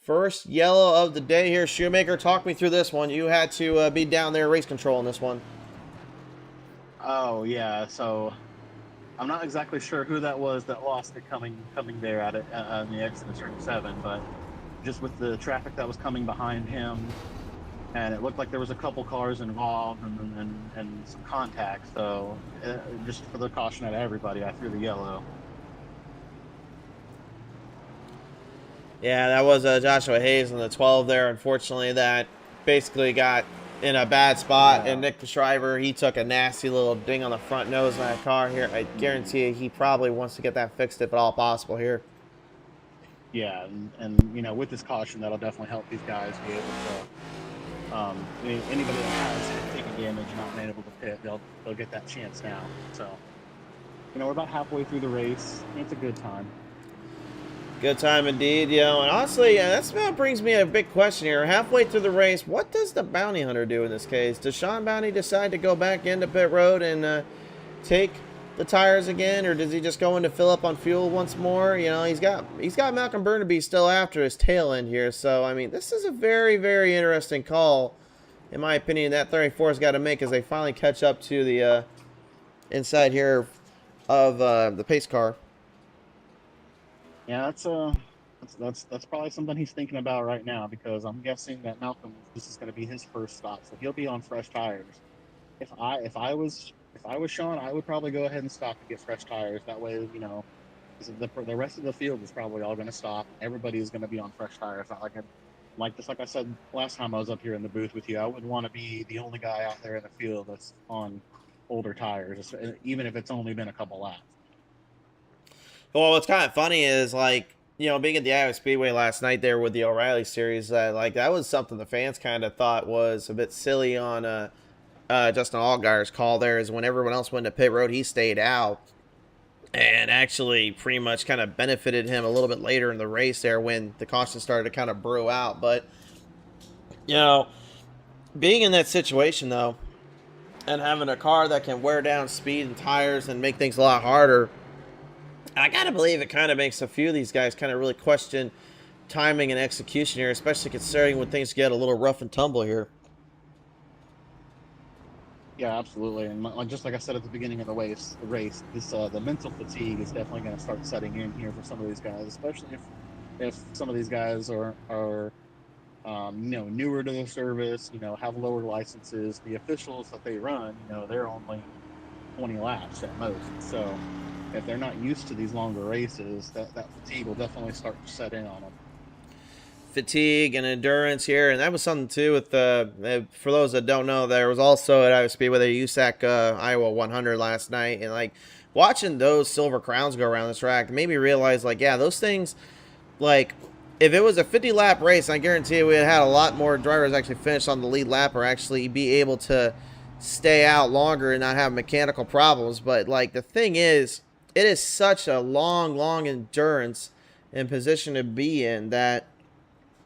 First yellow of the day here. Shoemaker, talk me through this one. You had to be down there race control in this one. Oh, yeah. So I'm not exactly sure who that was that lost it coming there at it on the exit of turn 7, but just with the traffic that was coming behind him, and it looked like there was a couple cars involved and some contact. So just for the caution out of everybody, I threw the yellow. Yeah, that was Joshua Hayes in the 12 there. Unfortunately, that basically got in a bad spot. And Nick Shriver, he took a nasty little ding on the front nose of that car here. I guarantee you he probably wants to get that fixed if at all possible here. Yeah, and you know, with this caution, that'll definitely help these guys be able to. Anybody that has taken damage and not been able to pit, they'll get that chance now. So, you know, we're about halfway through the race. It's a good time. Good time indeed, you know, and honestly, that's what brings me a big question here. Halfway through the race, what does the bounty hunter do in this case? Does Sean Bounty decide to go back into pit road and take the tires again, or does he just go in to fill up on fuel once more? You know, he's got Malcolm Burnaby still after his tail end here, so I mean, this is a very, very interesting call, in my opinion, that 34's got to make as they finally catch up to the inside here of the pace car. Yeah, that's probably something he's thinking about right now, because I'm guessing that Malcolm, this is going to be his first stop, so he'll be on fresh tires. if I was Sean, I would probably go ahead and stop and get fresh tires. That way, 'cause the rest of the field is probably all going to stop. Everybody is going to be on fresh tires. Not like I said last time I was up here in the booth with you. I wouldn't want to be the only guy out there in the field that's on older tires, even if it's only been a couple laps. Well, what's kind of funny is like being at the Iowa Speedway last night there with the O'Reilly series. That was something the fans kind of thought was a bit silly on Justin Allgaier's call. There is when everyone else went to pit road, he stayed out and actually pretty much kind of benefited him a little bit later in the race there when the caution started to kind of brew out. But being in that situation though, and having a car that can wear down speed and tires and make things a lot harder, I gotta believe it kind of makes a few of these guys kind of really question timing and execution here, especially considering when things get a little rough and tumble here. Yeah, absolutely. And just like I said at the beginning of the race, the mental fatigue is definitely going to start setting in here for some of these guys, especially if some of these guys are newer to the service, have lower licenses. The officials that they run, they're only 20 laps at most. So if they're not used to these longer races, that fatigue will definitely start to set in on them. Fatigue and endurance here, and that was something too with for those that don't know, there was also at Iowa Speedway the USAC Iowa 100 last night, and like watching those silver crowns go around this track made me realize like, yeah, those things, like if it was a 50 lap race, I guarantee you we had a lot more drivers actually finish on the lead lap or actually be able to stay out longer and not have mechanical problems. But like the thing is, it is such a long endurance and position to be in that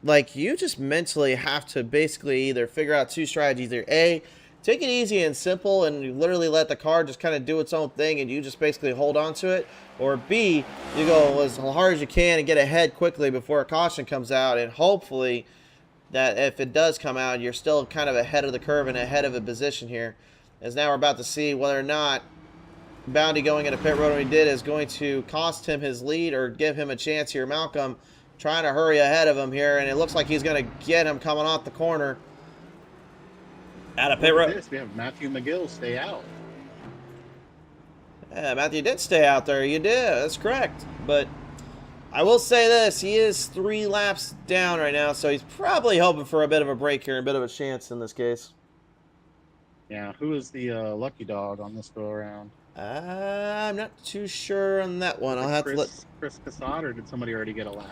like you just mentally have to basically either figure out two strategies. Either A, take it easy and simple and you literally let the car just kind of do its own thing and you just basically hold on to it. Or B, you go as hard as you can and get ahead quickly before a caution comes out, and hopefully that if it does come out, you're still kind of ahead of the curve and ahead of a position here. As now we're about to see whether or not Bounty going into pit road when he did is going to cost him his lead or give him a chance here. Malcolm trying to hurry ahead of him here, and it looks like he's going to get him coming off the corner. Out of pit road. We have Matthew McGill stay out. Yeah, Matthew did stay out there. You did. That's correct. But I will say this. He is 3 laps down right now, so he's probably hoping for a bit of a break here, a bit of a chance in this case. Yeah, who is the lucky dog on this go-around? I'm not too sure on that one. I'll have to let Chris Cassad, or did somebody already get a lap?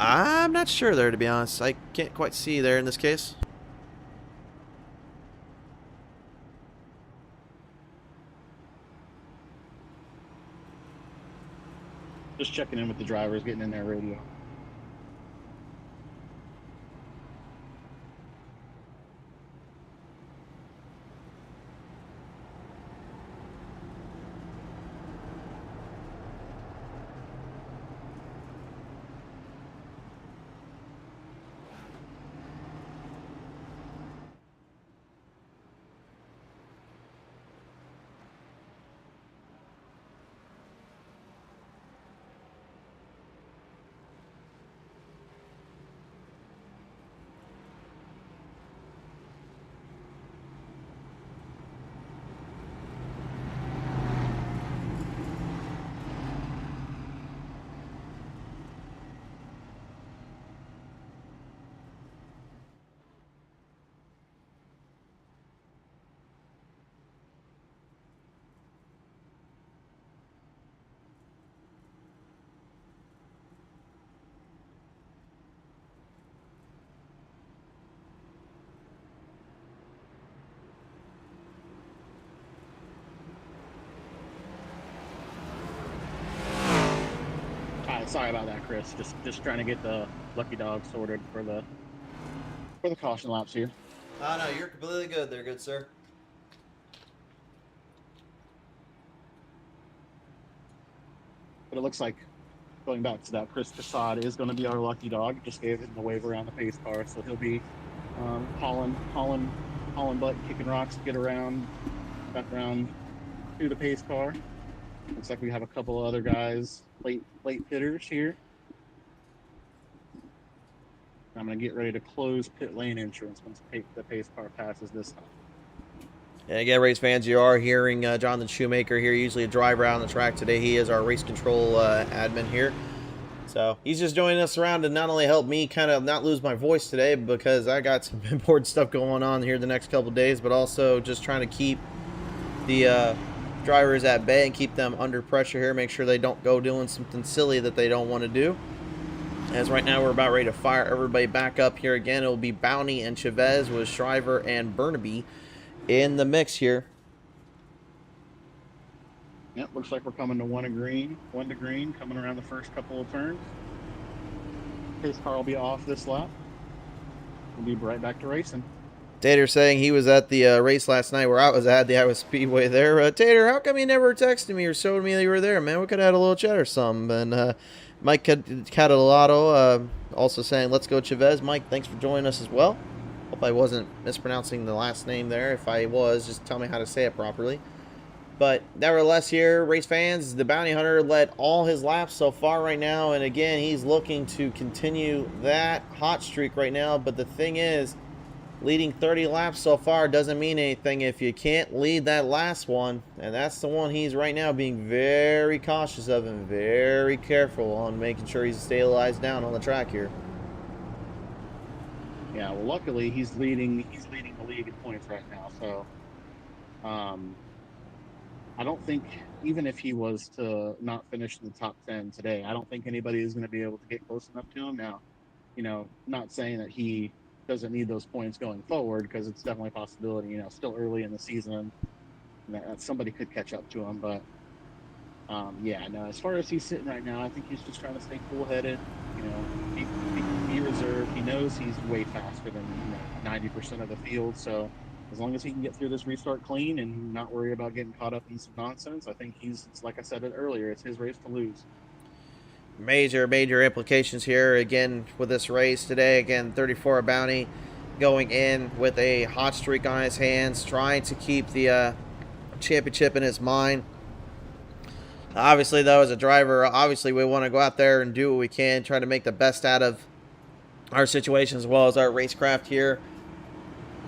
I'm not sure there, to be honest. I can't quite see there in this case. Just checking in with the drivers, getting in their radio. Sorry about that, Chris. Just trying to get the lucky dog sorted for the caution laps here. Oh, no, you're completely good there, good sir. But it looks like, going back to that, Chris Cassad is going to be our lucky dog. Just gave him the wave around the pace car, so he'll be hauling butt, kicking rocks to get around, back around to the pace car. Looks like we have a couple of other guys, late hitters here. I'm going to get ready to close pit lane entrance once the pace car passes this time. And again, race fans, you are hearing Jonathan Shoemaker here, usually a driver out on the track. Today he is our race control admin here. So he's just joining us around to not only help me kind of not lose my voice today, because I got some important stuff going on here the next couple of days, but also just trying to keep the drivers at bay and keep them under pressure here, make sure they don't go doing something silly that they don't want to do. As right now we're about ready to fire everybody back up here again. It will be Bounty and Chavez with Shriver and Burnaby in the mix here. Yep, looks like we're coming to one to green, coming around the first couple of turns. Pace car will be off this lap. We'll be right back to racing. Tater saying he was at the race last night where I was at the Iowa Speedway there. Tater, how come you never texted me or showed me that you were there, man? We could have had a little chat or something. And Mike Catallato also saying, let's go Chavez. Mike, thanks for joining us as well. Hope I wasn't mispronouncing the last name there. If I was, just tell me how to say it properly. But nevertheless here, race fans, the Bounty Hunter led all his laps so far right now. And again, he's looking to continue that hot streak right now. But the thing is, leading 30 laps so far doesn't mean anything if you can't lead that last one. And that's the one he's right now being very cautious of and very careful on making sure he's stabilized down on the track here. Yeah, well, luckily he's leading the league in points right now. So, I don't think, even if he was to not finish in the top 10 today, I don't think anybody is going to be able to get close enough to him. Now, you know, not saying that he doesn't need those points going forward, because it's definitely a possibility, you know, still early in the season that somebody could catch up to him. But, yeah, no, as far as he's sitting right now, I think he's just trying to stay cool-headed, you know, be reserved. He knows he's way faster than 90% of the field, so as long as he can get through this restart clean and not worry about getting caught up in some nonsense, I think it's like I said it earlier, it's his race to lose. Major implications here again with this race today. Again, 34 Bounty going in with a hot streak on his hands, trying to keep the championship in his mind. Obviously, though, as a driver, obviously we want to go out there and do what we can, try to make the best out of our situation as well as our racecraft here.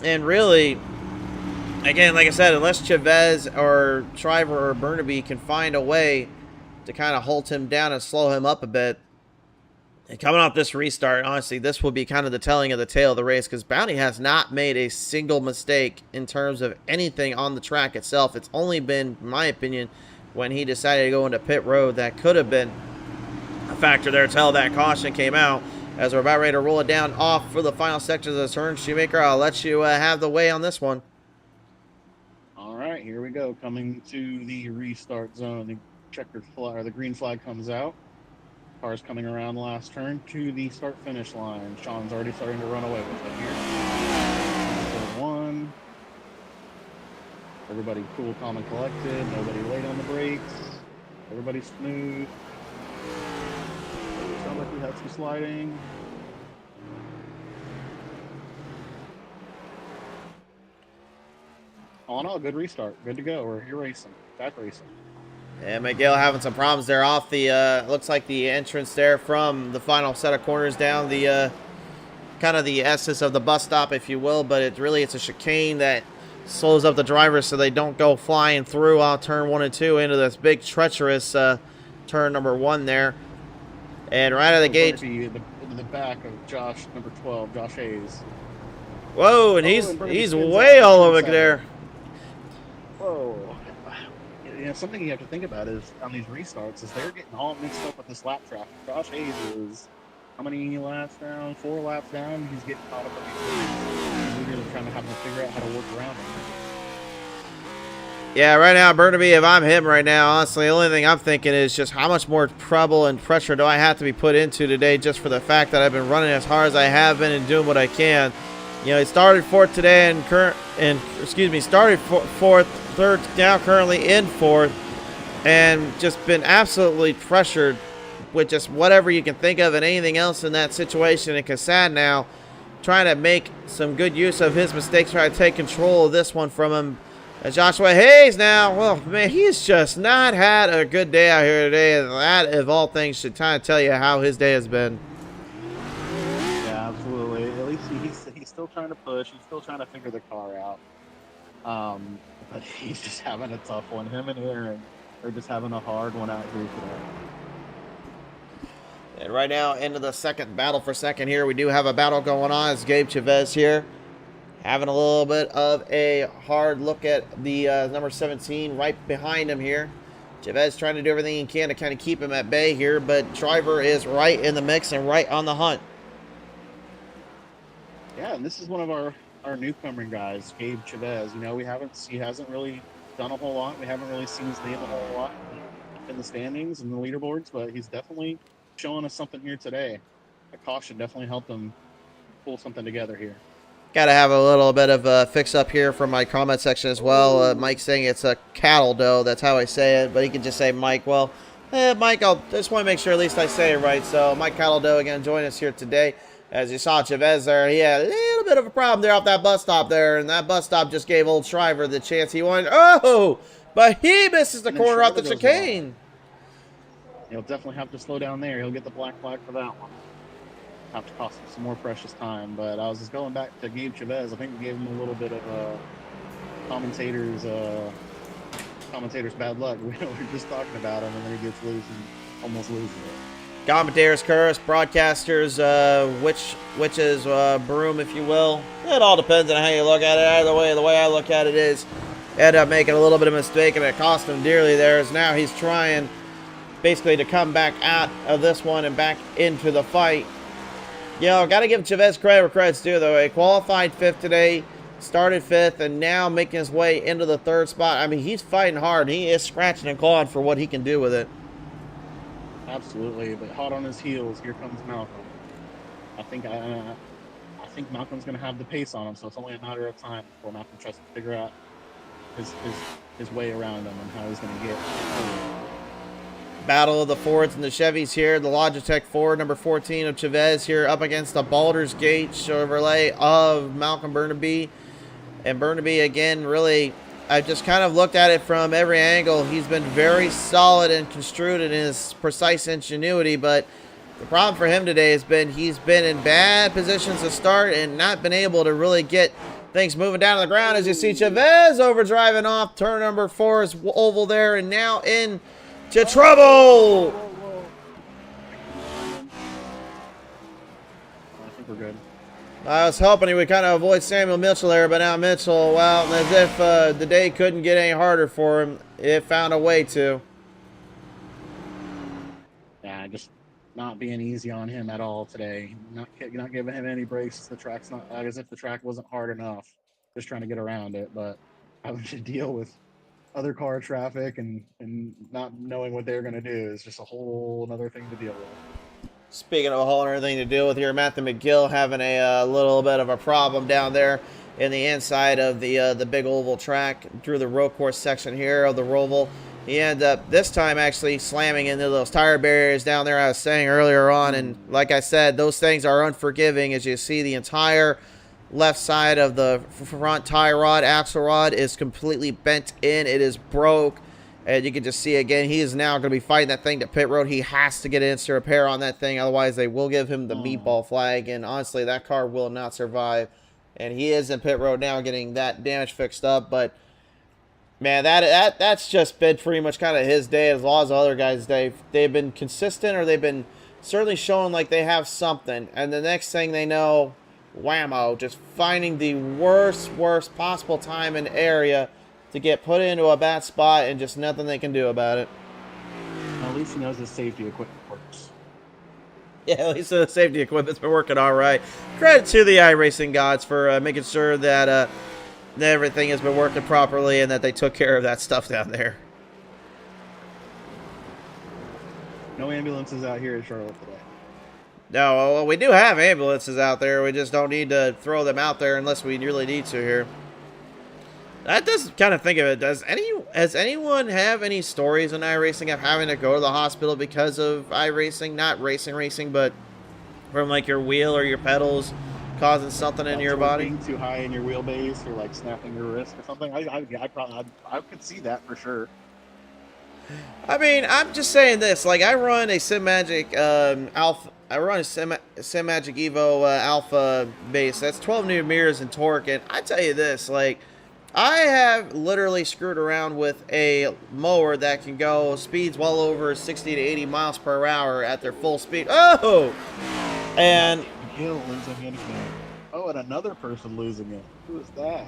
And really, again, like I said, unless Chavez or Shriver or Burnaby can find a way to kind of hold him down and slow him up a bit, and coming off this restart, honestly, this will be kind of the telling of the tale of the race, because Bounty has not made a single mistake in terms of anything on the track itself. It's only been, in my opinion, when he decided to go into pit road that could have been a factor there until that caution came out. As we're about ready to roll it down off for the final section of the turn, Shoemaker, I'll let you have the way on this one. All right, here we go. Coming to the restart zone, the checkered flag, or the green flag comes out. Car's coming around the last turn to the start-finish line. Sean's already starting to run away with it here. One. Everybody cool, calm, and collected. Nobody late on the brakes. Everybody smooth. Sounds like we had some sliding. All in all, good restart. Good to go. We're here racing. Back racing. And Miguel having some problems there off the, looks like the entrance there from the final set of corners down the, kind of the essence of the bus stop, if you will. But it's a chicane that slows up the drivers so they don't go flying through on turn 1 and 2 into this big treacherous turn number 1 there. And right out of the gate, in the back of Josh, number 12, Josh Hayes. Whoa, and he's way all over there. Whoa. You know, something you have to think about is on these restarts is they're getting all mixed up with this lap traffic. Josh Hayes is how many laps down? 4 laps down. He's getting caught up in these. We're really trying to have to figure out how to work around it. Yeah, right now, Burnaby, if I'm him right now, honestly, the only thing I'm thinking is just how much more trouble and pressure do I have to be put into today just for the fact that I've been running as hard as I have been and doing what I can. You know, he started 4th today started 4th, 3rd, now currently in 4th, and just been absolutely pressured with just whatever you can think of and anything else in that situation. And Cassad now trying to make some good use of his mistakes, trying to take control of this one from him. Joshua Hayes now, well, man, he's just not had a good day out here today. And that, of all things, should kind of tell you how his day has been. Yeah, absolutely. At least he's still trying to push. He's still trying to figure the car out. But he's just having a tough one. Him and Aaron are just having a hard one out here today. And right now, into the second battle for second here. We do have a battle going on. It's Gabe Chavez here, having a little bit of a hard look at the number 17 right behind him here. Chavez trying to do everything he can to kind of keep him at bay here, but Driver is right in the mix and right on the hunt. Yeah, and this is one of our newcomer guys, Gabe Chavez. You know, he hasn't really done a whole lot. We haven't really seen his name a whole lot in the standings and the leaderboards, but he's definitely showing us something here today. A caution definitely helped him pull something together here. Got to have a little bit of a fix-up here from my comment section as well. Mike saying it's a cattle dough. That's how I say it, but he can just say Mike. Well, Mike, I'll just want to make sure at least I say it right. So Mike Cattle Dough again joining us here today. As you saw Chavez there, he had a little bit of a problem there off that bus stop there, and that bus stop just gave old Shriver the chance he wanted. Oh, but he misses the corner off the chicane. He'll definitely have to slow down there. He'll get the black flag for that one. Have to cost him some more precious time. But I was just going back to Gabe Chavez. I think we gave him a little bit of commentators bad luck. We were just talking about him, and then he gets almost losing it. Commentators curse, broadcasters, which is broom, if you will. It all depends on how you look at it. Either way, the way I look at it is, end up making a little bit of a mistake, and it cost him dearly there. As now he's trying basically to come back out of this one and back into the fight. You know, got to give Chavez credit where credit's due, though. He qualified 5th today, started 5th, and now making his way into the 3rd spot. I mean, he's fighting hard. He is scratching and clawing for what he can do with it. Absolutely, but hot on his heels, here comes Malcolm. I think Malcolm's going to have the pace on him, so it's only a matter of time before Malcolm tries to figure out his way around him and how he's going to get. Battle of the Fords and the Chevys here. The Logitech Ford, number 14 of Chavez here, up against the Baldur's Gate Chevrolet of Malcolm Burnaby. And Burnaby, again, really, I've just kind of looked at it from every angle. He's been very solid and construed in his precise ingenuity, but the problem for him today has been he's been in bad positions to start and not been able to really get things moving down to the ground. As you see Chavez overdriving off turn number 4 is oval there, and now in to trouble. I think we're good. I was hoping he would kind of avoid Samuel Mitchell there, but now Mitchell, well, as if the day couldn't get any harder for him, it found a way to. Yeah, just not being easy on him at all today. Not giving him any breaks. The track's not as if the track wasn't hard enough. Just trying to get around it, but having to deal with other car traffic and not knowing what they're going to do is just a whole other thing to deal with. Speaking of a whole other thing to deal with here, Matthew McGill having a little bit of a problem down there in the inside of the big oval track through the road course section here of the Roval. He ended up this time actually slamming into those tire barriers down there I was saying earlier on, and like I said, those things are unforgiving. As you see, the entire left side of the front tie rod, axle rod, is completely bent in. It is broke. And you can just see again, he is now going to be fighting that thing to pit road. He has to get an instant repair on that thing. Otherwise, they will give him the meatball flag. And honestly, that car will not survive. And he is in pit road now getting that damage fixed up. But, man, that's just been pretty much kind of his day as well as the other guys' day. They've been consistent, or they've been certainly showing like they have something. And the next thing they know, whammo, just finding the worst possible time and area to get put into a bad spot, and just nothing they can do about it. At least he knows his safety equipment works. Yeah, at least the safety equipment's been working all right. Credit to the iRacing gods for making sure that everything has been working properly and that they took care of that stuff down there. No ambulances out here in Charlotte today. No, well, we do have ambulances out there. We just don't need to throw them out there unless we really need to here. That does kind of think of it. Has anyone have any stories in iRacing of having to go to the hospital because of iRacing? Not racing, but from like your wheel or your pedals causing something in your body? Being too high in your wheelbase or like snapping your wrist or something. I could see that for sure. I mean, I'm just saying this. Like, I run a SimMagic Alpha. I run a SimMagic Evo Alpha base. That's 12 new mirrors and torque. And I tell you this, like, I have literally screwed around with a mower that can go speeds well over 60 to 80 miles per hour at their full speed. Oh! And McGill losing it again. Oh, and another person losing it. Who is that?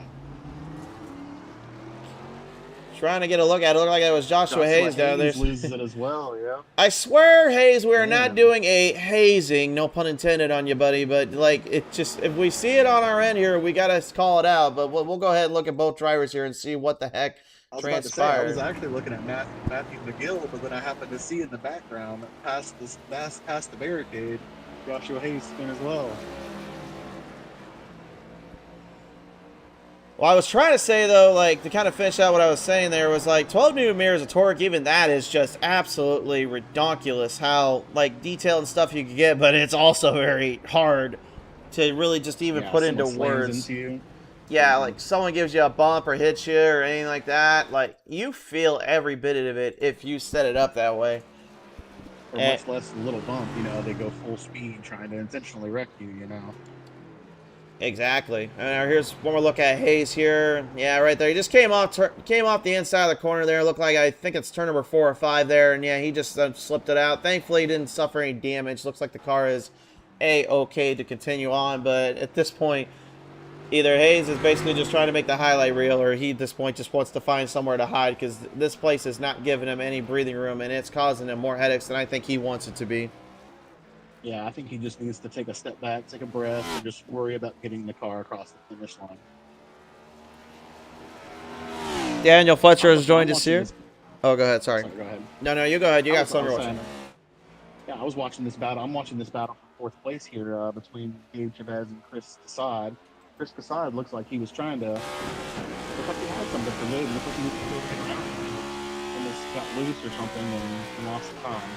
trying to get a look at it. It looked like it was Joshua Hayes down there. Hayes loses it as well, yeah. I swear, Hayes, we are not Damn. doing a hazing, no pun intended on you, buddy, but like it just, if we see it on our end here, we gotta call it out. But we'll go ahead and look at both drivers here and see what the heck I was about to say, I transpired. was actually looking at Matthew McGill, but then I happened to see in the background, past the barricade, Joshua Hayes spin as well. Well, I was trying to say, though, like, to kind of finish out what I was saying there, was like 12 newton meters of torque, even that is just absolutely ridiculous how, like, detailed and stuff you can get, but it's also very hard to really just even put into words. Yeah, like, someone gives you a bump or hits you or anything like that, like, you feel every bit of it if you set it up that way. Or much less a little bump, you know, they go full speed trying to intentionally wreck you, you know. Exactly. And here's one more look at Hayes here. Yeah, right there. He just came off the inside of the corner there. Looked like, I think it's turn number 4 or 5 there. And yeah, he just slipped it out. Thankfully, he didn't suffer any damage. Looks like the car is A-okay to continue on. But at this point, either Hayes is basically just trying to make the highlight reel, or he at this point just wants to find somewhere to hide, because this place is not giving him any breathing room, and it's causing him more headaches than I think he wants it to be. Yeah, I think he just needs to take a step back, take a breath, and just worry about getting the car across the finish line. Daniel Fletcher has joined us here. Oh, go ahead. Sorry. Go ahead. No, you go ahead. You got something to watch. Yeah, I was watching this battle. I'm watching this battle for 4th place here between Gabe Chavez and Chris Casad. Chris Casad looks like he was trying to. Looks like he had something for Gabe. Looks like he was going around and this got loose or something and lost the time.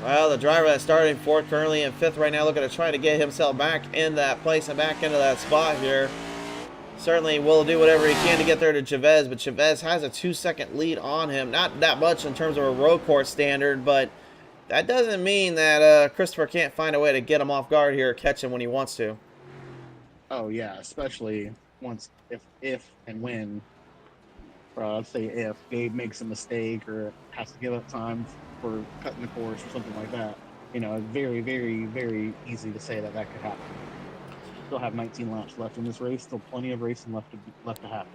Well, the driver that started in 4th, currently in 5th right now, looking to try to get himself back in that place and back into that spot here. Certainly will do whatever he can to get there to Chavez, but Chavez has a 2-second lead on him. Not that much in terms of a road course standard, but that doesn't mean that Christopher can't find a way to get him off guard here or catch him when he wants to. Oh, yeah, especially once, if and when, or I'd say if, Gabe makes a mistake or has to give up time for cutting the course or something like that. You know, it's very, very, very easy to say that could happen. Still have 19 laps left in this race. Still plenty of racing left to happen.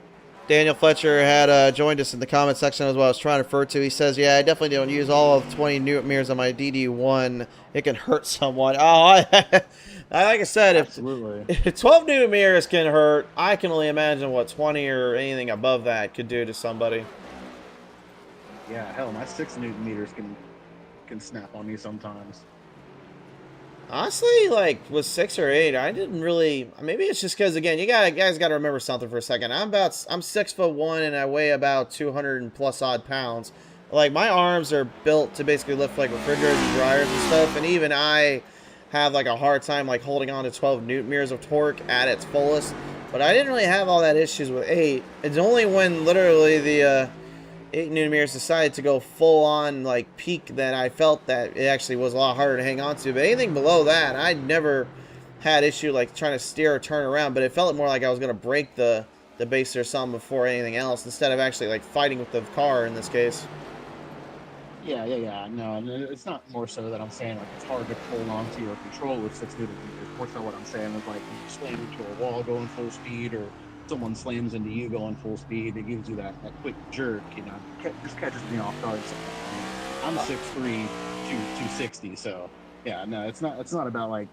Daniel Fletcher had joined us in the comment section as well. I was trying to refer to. He says, yeah, I definitely don't use all of 20 newton meters on my DD1. It can hurt someone. Oh, like I said, if 12 newton meters can hurt, I can only imagine what 20 or anything above that could do to somebody. Yeah, hell, my 6 newton meters can snap on me sometimes. Honestly, like with 6 or 8, I didn't really. Maybe it's just because, again, guys got to remember something for a second. I'm 6'1" and I weigh about 200 and plus odd pounds. Like, my arms are built to basically lift like refrigerators and dryers and stuff, and even I have like a hard time like holding on to 12 newton meters of torque at its fullest. But I didn't really have all that issues with 8. It's only when literally the 8 newton meters decided to go full on like peak that I felt that it actually was a lot harder to hang on to. But anything below that, I never had issue like trying to steer or turn around, but it felt more like I was going to break the base or something before anything else, instead of actually like fighting with the car in this case. Yeah. No, it's not more so that I'm saying like it's hard to hold on to or control with 6 newton meters. More so what I'm saying is like when you slam into a wall going full speed, or someone slams into you going full speed, it gives you that quick jerk, you know, just catches me off guard. I'm 6'3", 260, so yeah, no, it's not about like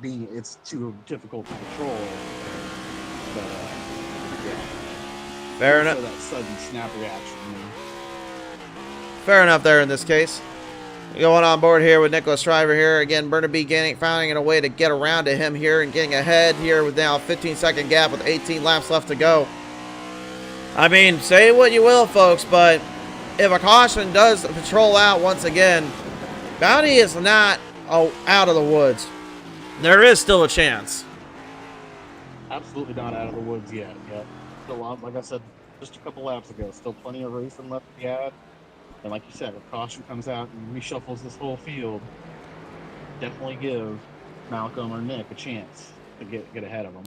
it's too difficult to control, but yeah. Fair enough. So that sudden snap reaction. You know? Fair enough there in this case. Going on board here with Nicholas Shriver here. Again, Burnaby finding a way to get around to him here and getting ahead here with now a 15-second gap with 18 laps left to go. I mean, say what you will, folks, but if a caution does patrol out once again, Bounty is not out of the woods. There is still a chance. Absolutely not out of the woods yet. Yeah. Still on, like I said just a couple laps ago, still plenty of racing left to be had. And like you said, if caution comes out and reshuffles this whole field, definitely give Malcolm or Nick a chance to get ahead of them.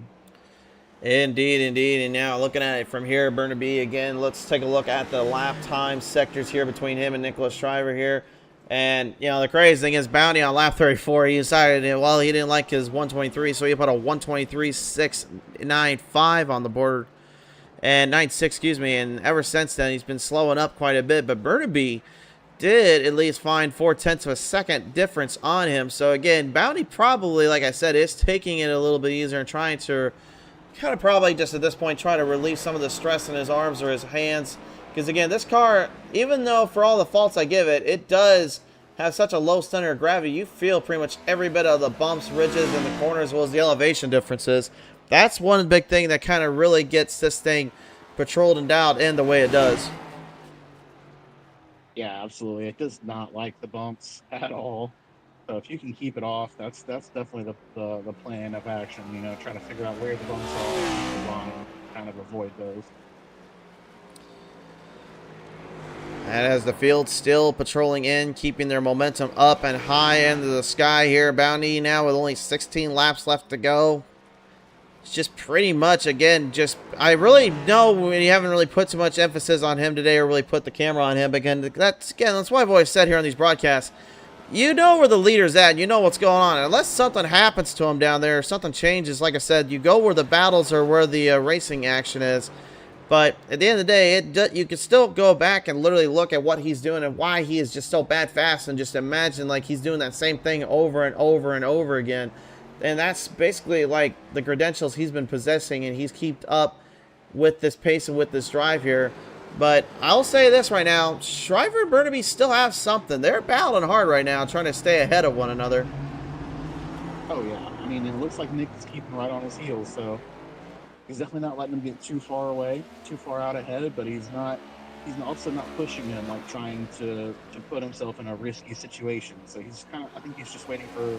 Indeed, indeed. And now looking at it from here, Burnaby again, let's take a look at the lap time sectors here between him and Nicholas Shriver here. And, you know, the crazy thing is Bounty on lap 34, he decided, well, he didn't like his 123, so he put a 123.695 on the board. And 9.6, excuse me. And ever since then, he's been slowing up quite a bit. But Burnaby did at least find 0.4 of a second difference on him. So, again, Bounty probably, like I said, is taking it a little bit easier and trying to kind of probably just at this point try to relieve some of the stress in his arms or his hands. Because, again, this car, even though for all the faults I give it, it does have such a low center of gravity. You feel pretty much every bit of the bumps, ridges, and the corners, as well as the elevation differences. That's one big thing that kind of really gets this thing patrolled and dialed in the way it does. Yeah, absolutely. It does not like the bumps at all. So if you can keep it off, that's definitely the plan of action. You know, try to figure out where the bumps are and move on, kind of avoid those. And as the field still patrolling in, keeping their momentum up and high into the sky here. Bounty now with only 16 laps left to go. It's just pretty much, again, just, I really know we haven't really put too much emphasis on him today or really put the camera on him. But again, that's why I've always said here on these broadcasts, you know where the leader's at, you know what's going on. Unless something happens to him down there, something changes, like I said, you go where the battles or where the racing action is. But at the end of the day, you can still go back and literally look at what he's doing and why he is just so bad fast, and just imagine like he's doing that same thing over and over and over again. And that's basically like the credentials he's been possessing, and he's kept up with this pace and with this drive here. But I'll say this right now, Shriver and Burnaby still have something. They're battling hard right now, trying to stay ahead of one another. Oh yeah, I mean, it looks like Nick is keeping right on his heels, so he's definitely not letting him get too far away, too far out ahead. But he's also not pushing him, like trying to put himself in a risky situation. So he's kind of, I think he's just waiting for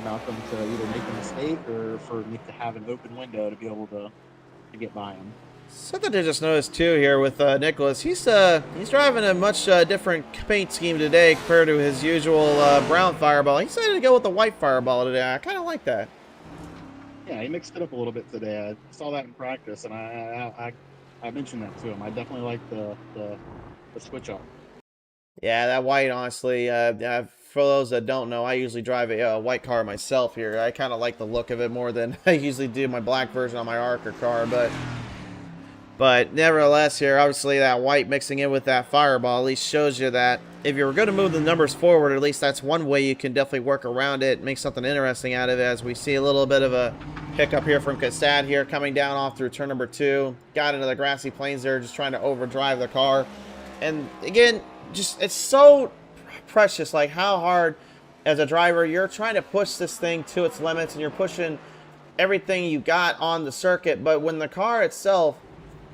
Malcolm to either make a mistake or for Nick to have an open window to be able to get by him. Something to just notice too here with Nicholas, he's driving a much different paint scheme today compared to his usual brown Fireball. He decided to go with the white Fireball today. I kind of like that. Yeah, he mixed it up a little bit today. I saw that in practice, and I mentioned that to him. I definitely like the switch up. Yeah, that white, honestly, for those that don't know, I usually drive a white car myself here. I kind of like the look of it more than I usually do my black version on my Arca car, but nevertheless here, obviously that white mixing in with that Fireball at least shows you that if you're going to move the numbers forward, at least that's one way you can definitely work around it, make something interesting out of it, as we see a little bit of a hiccup here from Cassad here, coming down off through turn number 2. Got into the grassy plains there, just trying to overdrive the car. And again, just it's so precious, like how hard as a driver you're trying to push this thing to its limits, and you're pushing everything you got on the circuit. But when the car itself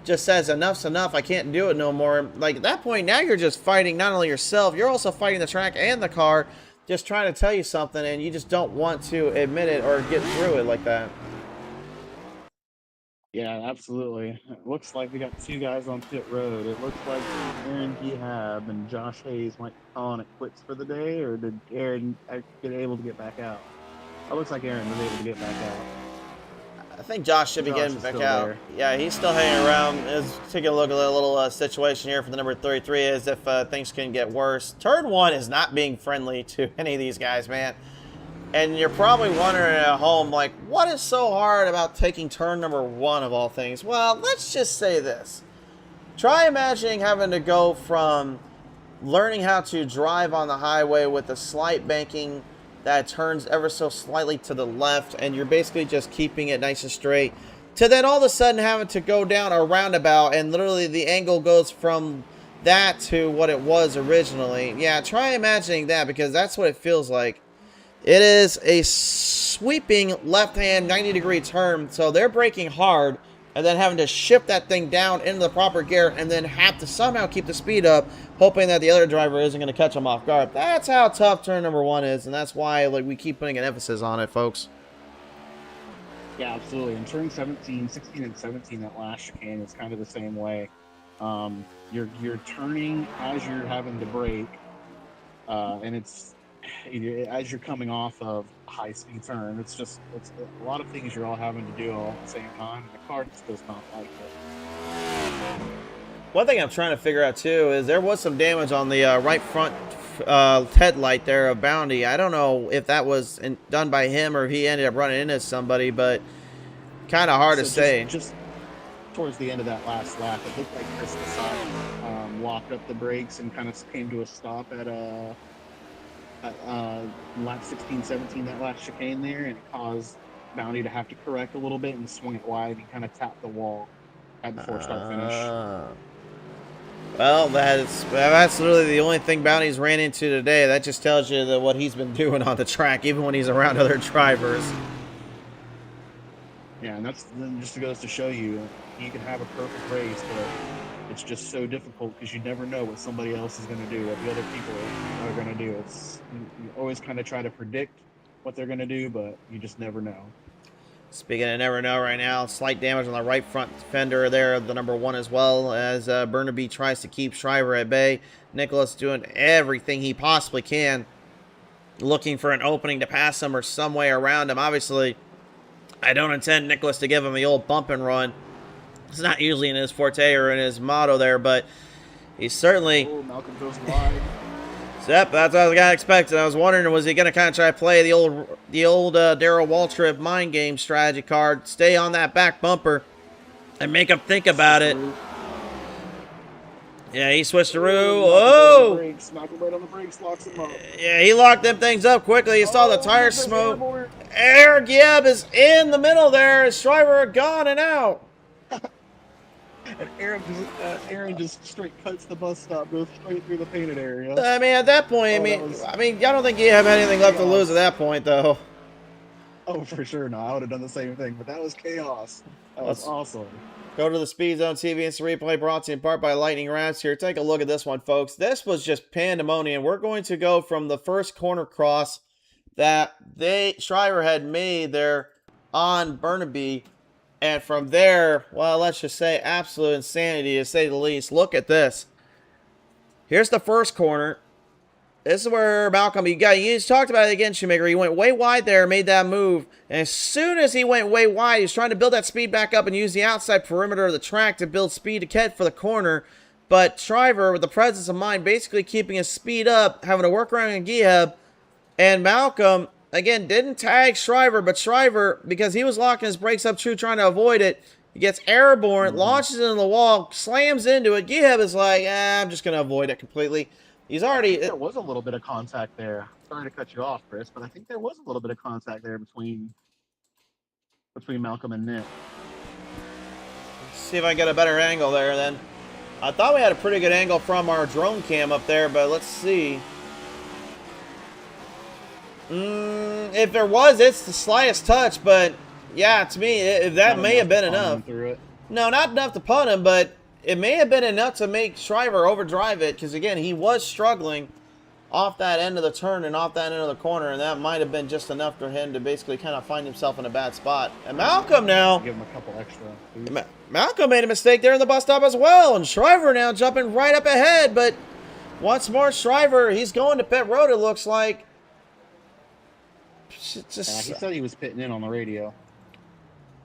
just says enough's enough, I can't do it no more, like at that point now you're just fighting not only yourself, you're also fighting the track and the car, just trying to tell you something, and you just don't want to admit it or get through it like that. Yeah, absolutely. It looks like we got two guys on pit road. It looks like Aaron Gehab and Josh Hayes might be calling it quits for the day, or did Aaron get able to get back out? It looks like Aaron was able to get back out. I think Josh should be getting back out. There. Yeah, he's still hanging around. Let's take a look at a little situation here for the number 33 as if things can get worse. Turn 1 is not being friendly to any of these guys, man. And you're probably wondering at home, like, what is so hard about taking turn number 1 of all things? Well, let's just say this. Try imagining having to go from learning how to drive on the highway with a slight banking that turns ever so slightly to the left, and you're basically just keeping it nice and straight, to then all of a sudden having to go down a roundabout, and literally the angle goes from that to what it was originally. Yeah, try imagining that, because that's what it feels like. It is a sweeping left-hand 90-degree turn, so they're braking hard and then having to shift that thing down into the proper gear and then have to somehow keep the speed up, hoping that the other driver isn't going to catch them off guard. That's how tough turn number 1 is, and that's why we keep putting an emphasis on it, folks. Yeah, absolutely. In turn 16 and 17, that last chicane is kind of the same way. You're turning as you're having to brake, and it's as you're coming off of a high speed turn. It's a lot of things you're all having to do all at the same time. The car just does not like it. One thing I'm trying to figure out too is there was some damage on the right front headlight there of Bounty. I don't know if that was done by him or if he ended up running into somebody, but kind of hard to say. Just towards the end of that last lap, it looked like Chris Desai locked up the brakes and kind of came to a stop at lap 16, 17, that last chicane there, and it caused Bounty to have to correct a little bit and swing it wide and kind of tap the wall at the start finish. Well, that's really the only thing Bounty's ran into today. That just tells you that what he's been doing on the track, even when he's around other drivers. Yeah, and that's just goes to show you can have a perfect race, but it's just so difficult because you never know what somebody else is going to do, what the other people are going to do. You always kind of try to predict what they're going to do, but you just never know. Speaking of never know right now, slight damage on the right front fender there, the number 1 as well, as Burnaby tries to keep Shriver at bay. Nicholas doing everything he possibly can, looking for an opening to pass him or some way around him. Obviously, I don't intend Nicholas to give him the old bump and run. It's not usually in his forte or in his motto there, but he's certainly... Oh, Malcolm goes wide. Yep, that's what I was gonna expect. I was wondering, was he gonna kind of try to play the old Darrell Waltrip mind game strategy card, stay on that back bumper, and make him think about it? Yeah, he switched to Roo. Oh! Malcolm right on the brakes, locks him up. Yeah, he locked them things up quickly. You saw the tire smoke. Eric Yeb is in the middle there. Shriver gone and out. And Aaron just straight cuts the bus stop, goes straight through the painted area. I mean, at that point, I don't think you have anything left to lose at that point, though. Oh, for sure. No, I would have done the same thing, but that was chaos. That was awesome. Go to the Speed Zone TV Instant Replay, brought to you in part by Lightning Rounds here. Take a look at this one, folks. This was just pandemonium. We're going to go from the first corner cross that Shriver had made there on Burnaby. And from there, well, let's just say absolute insanity, to say the least. Look at this. Here's the first corner. This is where Malcolm, you just talked about it again, Shoemaker. He went way wide there, made that move. And as soon as he went way wide, he was trying to build that speed back up and use the outside perimeter of the track to build speed to get for the corner. But Shriver, with the presence of mind, basically keeping his speed up, having to work around Giheb. And Malcolm, again, didn't tag Shriver, but Shriver, because he was locking his brakes up true, trying to avoid it, he gets airborne, launches into the wall, slams into it. Giheb is like, I'm just going to avoid it completely. He's already... There was a little bit of contact there. Sorry to cut you off, Chris, but I think there was a little bit of contact there between Malcolm and Nick. Let's see if I get a better angle there then. I thought we had a pretty good angle from our drone cam up there, but let's see. If there was, it's the slightest touch, but yeah, to me, that may have been enough. No, not enough to punt him, but it may have been enough to make Shriver overdrive it, because again, he was struggling off that end of the turn and off that end of the corner, and that might have been just enough for him to basically kind of find himself in a bad spot. And Malcolm now... Give him a couple extra. Malcolm made a mistake there in the bus stop as well, and Shriver now jumping right up ahead, but once more, Shriver, he's going to pit road, it looks like. He said he was pitting in on the radio.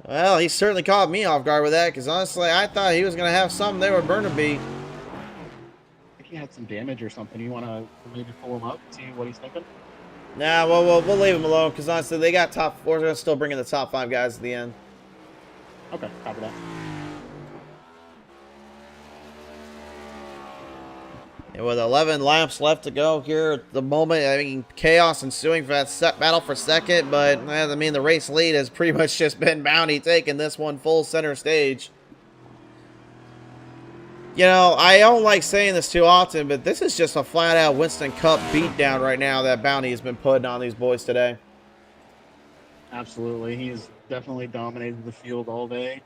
Well, he certainly caught me off guard with that, because honestly, I thought he was going to have something there with Burnaby. I think he had some damage or something. You want to maybe pull him up, see what he's thinking? Nah, well, we'll leave him alone, because honestly, they got we're going to still bring in the top 5 guys at the end. Okay, copy that. And with 11 laps left to go here at the moment, I mean, chaos ensuing for that battle for second, but I mean, the race lead has pretty much just been Bounty taking this one full center stage. You know, I don't like saying this too often, but this is just a flat-out Winston Cup beatdown right now that Bounty has been putting on these boys today. Absolutely. He's definitely dominated the field all day.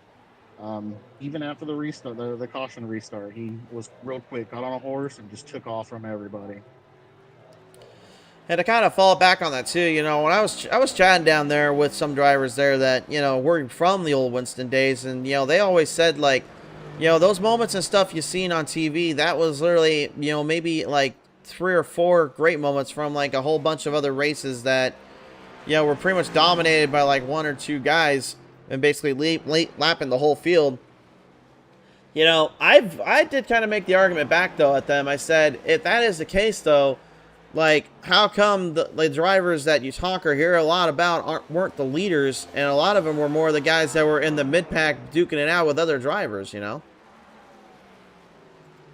Even after the restart, the caution restart, he was real quick, got on a horse, and just took off from everybody. And to kind of fall back on that too, you know, when I was chatting down there with some drivers there that, you know, were from the old Winston days, and, you know, they always said, like, you know, those moments and stuff you seen on TV, that was literally, you know, maybe like 3 or 4 great moments from like a whole bunch of other races that, you know, were pretty much dominated by like 1 or 2 guys and basically lapping the whole field. You know, I did kind of make the argument back though at them. I said, if that is the case though, like, how come the drivers that you talk or hear a lot about weren't the leaders, and a lot of them were more the guys that were in the mid-pack duking it out with other drivers, you know?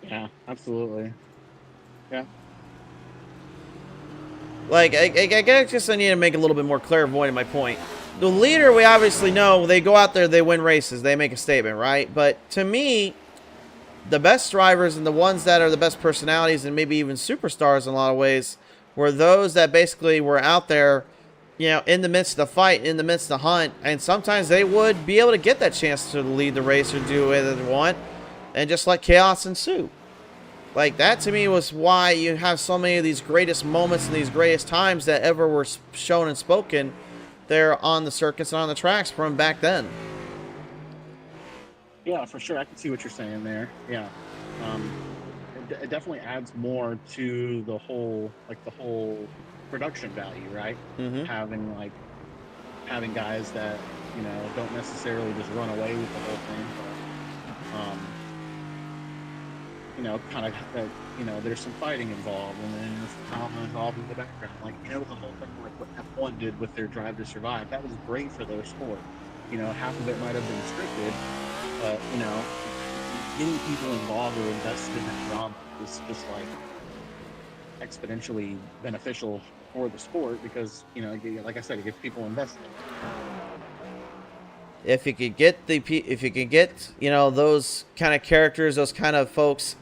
Yeah, absolutely. Yeah. Like, I guess I need to make a little bit more clairvoyant in my point. The leader, we obviously know, they go out there, they win races, they make a statement, right? But to me, the best drivers and the ones that are the best personalities and maybe even superstars in a lot of ways were those that basically were out there, you know, in the midst of the fight, in the midst of the hunt, and sometimes they would be able to get that chance to lead the race or do whatever they want and just let chaos ensue. Like, that to me was why you have so many of these greatest moments and these greatest times that ever were shown and spoken there on the circuits and on the tracks from back then. Yeah, for sure. I can see what you're saying there. Yeah. It definitely adds more to the whole production value, right? Mm-hmm. Having guys that, you know, don't necessarily just run away with the whole thing, but, you know, kind of, you know, there's some fighting involved, and then there's some drama involved in the background. Like, you know, the whole thing, like what F1 did with their Drive to Survive, that was great for their sport. You know, half of it might have been scripted, but, you know, getting people involved or invested in that drama is just like exponentially beneficial for the sport because, you know, like I said, it gets people invested. If you could get you know, those kind of characters, those kind of folks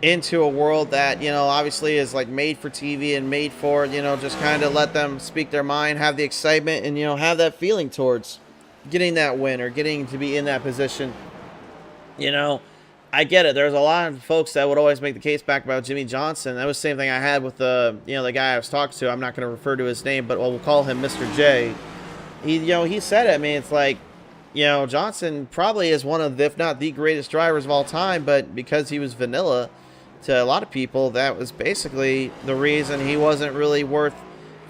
into a world that, you know, obviously is like made for TV and made for, you know, just kind of let them speak their mind, have the excitement, and, you know, have that feeling towards getting that win or getting to be in that position. You know, I get it. There's a lot of folks that would always make the case back about Jimmy Johnson. That was the same thing I had with the, you know, the guy I was talking to. I'm not going to refer to his name, but we'll call him Mr. J. He, you know, he said it. I mean, it's like, you know, Johnson probably is one of, if not the greatest drivers of all time, but because he was vanilla to a lot of people, that was basically the reason he wasn't really worth,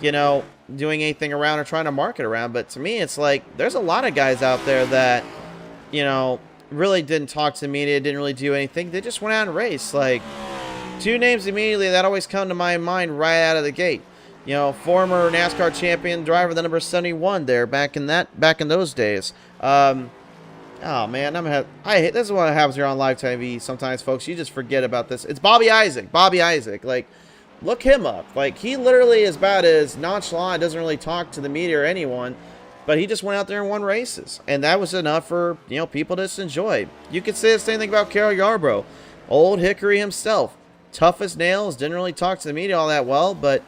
you know, doing anything around or trying to market around. But to me, it's like, there's a lot of guys out there that, you know, really didn't talk to the media, didn't really do anything. They just went out and raced. Like, 2 names immediately that always come to my mind right out of the gate. You know, former NASCAR champion driver, the number 71 there back in those days. Oh man, I hate this is what happens here on live TV. Sometimes, folks, you just forget about this. It's Bobby Isaac. Bobby Isaac, like, look him up. Like, he literally is about as nonchalant, doesn't really talk to the media or anyone, but he just went out there and won races, and that was enough for, you know, people to just enjoy. You could say the same thing about Cale Yarborough, old Hickory himself, tough as nails, didn't really talk to the media all that well, but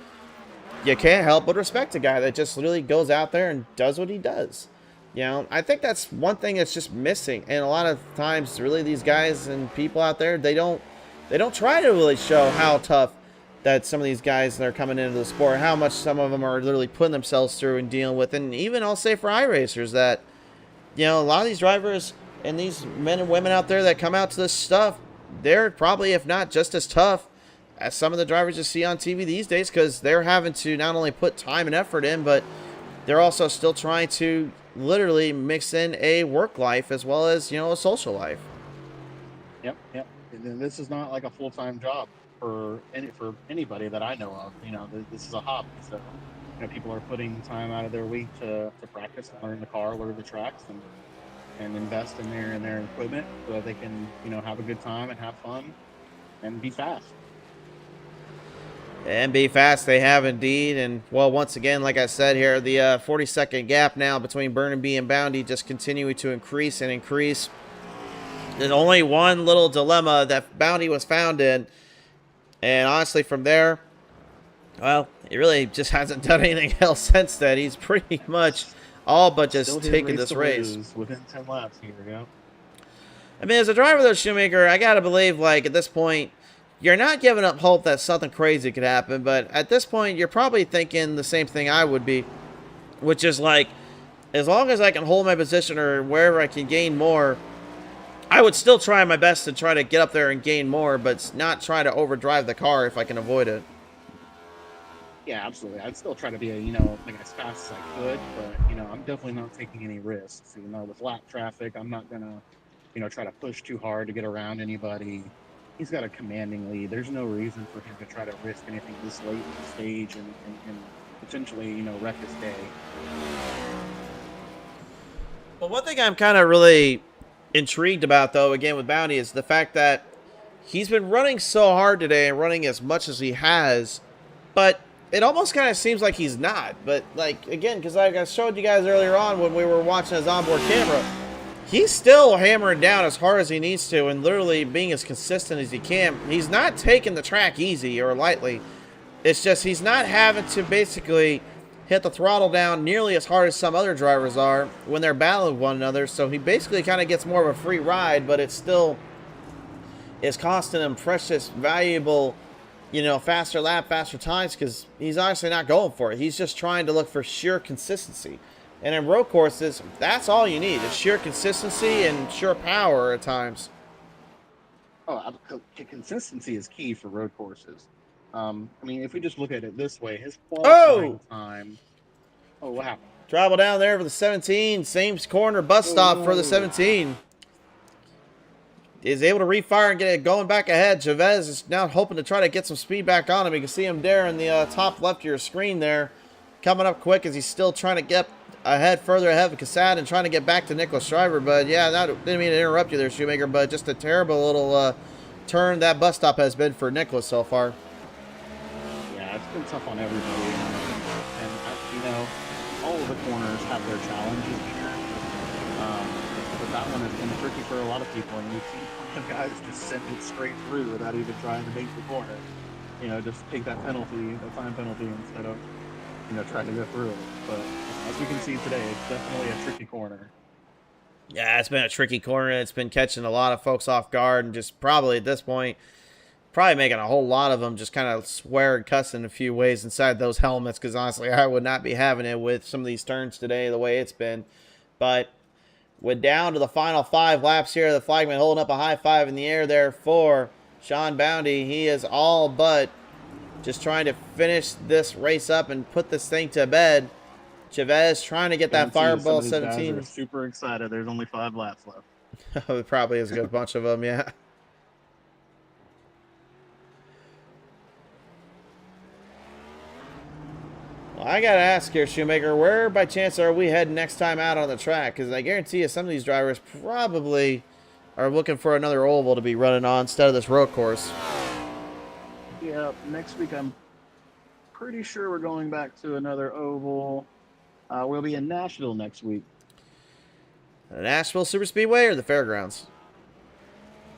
you can't help but respect a guy that just really goes out there and does what he does. You know, I think that's one thing that's just missing. And a lot of times, really, these guys and people out there, they don't try to really show how tough that some of these guys that are coming into the sport, how much some of them are literally putting themselves through and dealing with. And even I'll say for iRacers that, you know, a lot of these drivers and these men and women out there that come out to this stuff, they're probably, if not just as tough as some of the drivers you see on TV these days, because they're having to not only put time and effort in, but they're also still trying to literally mix in a work life as well as, you know, a social life. Yep. And this is not like a full-time job for anybody that I know of. You know, this is a hobby. So, you know, people are putting time out of their week to practice and learn the car, learn the tracks, and invest in their equipment so that they can, you know, have a good time and have fun and be fast. And be fast they have indeed. And, well, once again, like I said here, the 40-second gap now between Burnaby and Bounty just continuing to increase and increase. There's only one little dilemma that Bounty was found in. And honestly, from there, well, he really just hasn't done anything else since then. He's pretty much all but just taking this race. Within 10 laps here, yeah. I mean, as a driver, though, Shoemaker, I got to believe, like, at this point, you're not giving up hope that something crazy could happen, but at this point, you're probably thinking the same thing I would be, which is like, as long as I can hold my position or wherever I can gain more, I would still try my best to try to get up there and gain more, but not try to overdrive the car if I can avoid it. Yeah, absolutely. I'd still try to be, like as fast as I could, but I'm definitely not taking any risks. With lap traffic, I'm not gonna, try to push too hard to get around anybody. He's got a commanding lead. There's no reason for him to try to risk anything this late in the stage and potentially, wreck his day. But one thing I'm kind of really intrigued about, though, again with Bounty, is the fact that he's been running so hard today and running as much as he has, but it almost kind of seems like he's not. But, like, again, because like I showed you guys earlier on when we were watching his onboard camera, he's still hammering down as hard as he needs to and literally being as consistent as he can. He's not taking the track easy or lightly. It's just he's not having to basically hit the throttle down nearly as hard as some other drivers are when they're battling one another. So he basically kind of gets more of a free ride, but it still is costing him precious, valuable, faster lap, faster times, because he's honestly not going for it. He's just trying to look for sheer consistency. And in road courses, that's all you need. It's sheer consistency and sheer power at times. Oh, consistency is key for road courses. If we just look at it this way, his qualifying time. Oh, what happened? Travel down there for the 17. Same corner bus stop for the 17. Is able to refire and get it going back ahead. Chavez is now hoping to try to get some speed back on him. You can see him there in the top left of your screen there. Coming up quick as he's still trying to get further ahead of Cassad and trying to get back to Nicholas Shriver. But yeah, didn't mean to interrupt you there, Shoemaker, but just a terrible little turn that bus stop has been for Nicholas so far. Yeah, it's been tough on everybody. And all of the corners have their challenges here. But that one has been tricky for a lot of people, and we've seen plenty of guys just send it straight through without even trying to make the corner. Just take that penalty, the time penalty, instead of trying to go through it. But as we can see today, it's definitely a tricky corner. Yeah, it's been a tricky corner. It's been catching a lot of folks off guard, and just probably at this point, probably making a whole lot of them just kind of swear and cuss in a few ways inside those helmets, because honestly, I would not be having it with some of these turns today the way it's been. But we're down to the final 5 laps here. The flagman holding up a high five in the air there for Sean Bounty. He is all but just trying to finish this race up and put this thing to bed. Chavez trying to get that Fireball 17. Guys are super excited. There's only 5 laps left. It probably is a good bunch of them, yeah. Well, I got to ask here, Shoemaker, where by chance are we heading next time out on the track? Because I guarantee you some of these drivers probably are looking for another oval to be running on instead of this road course. Yeah, next week I'm pretty sure we're going back to another oval. We'll be in Nashville next week. The Nashville Super Speedway or the fairgrounds?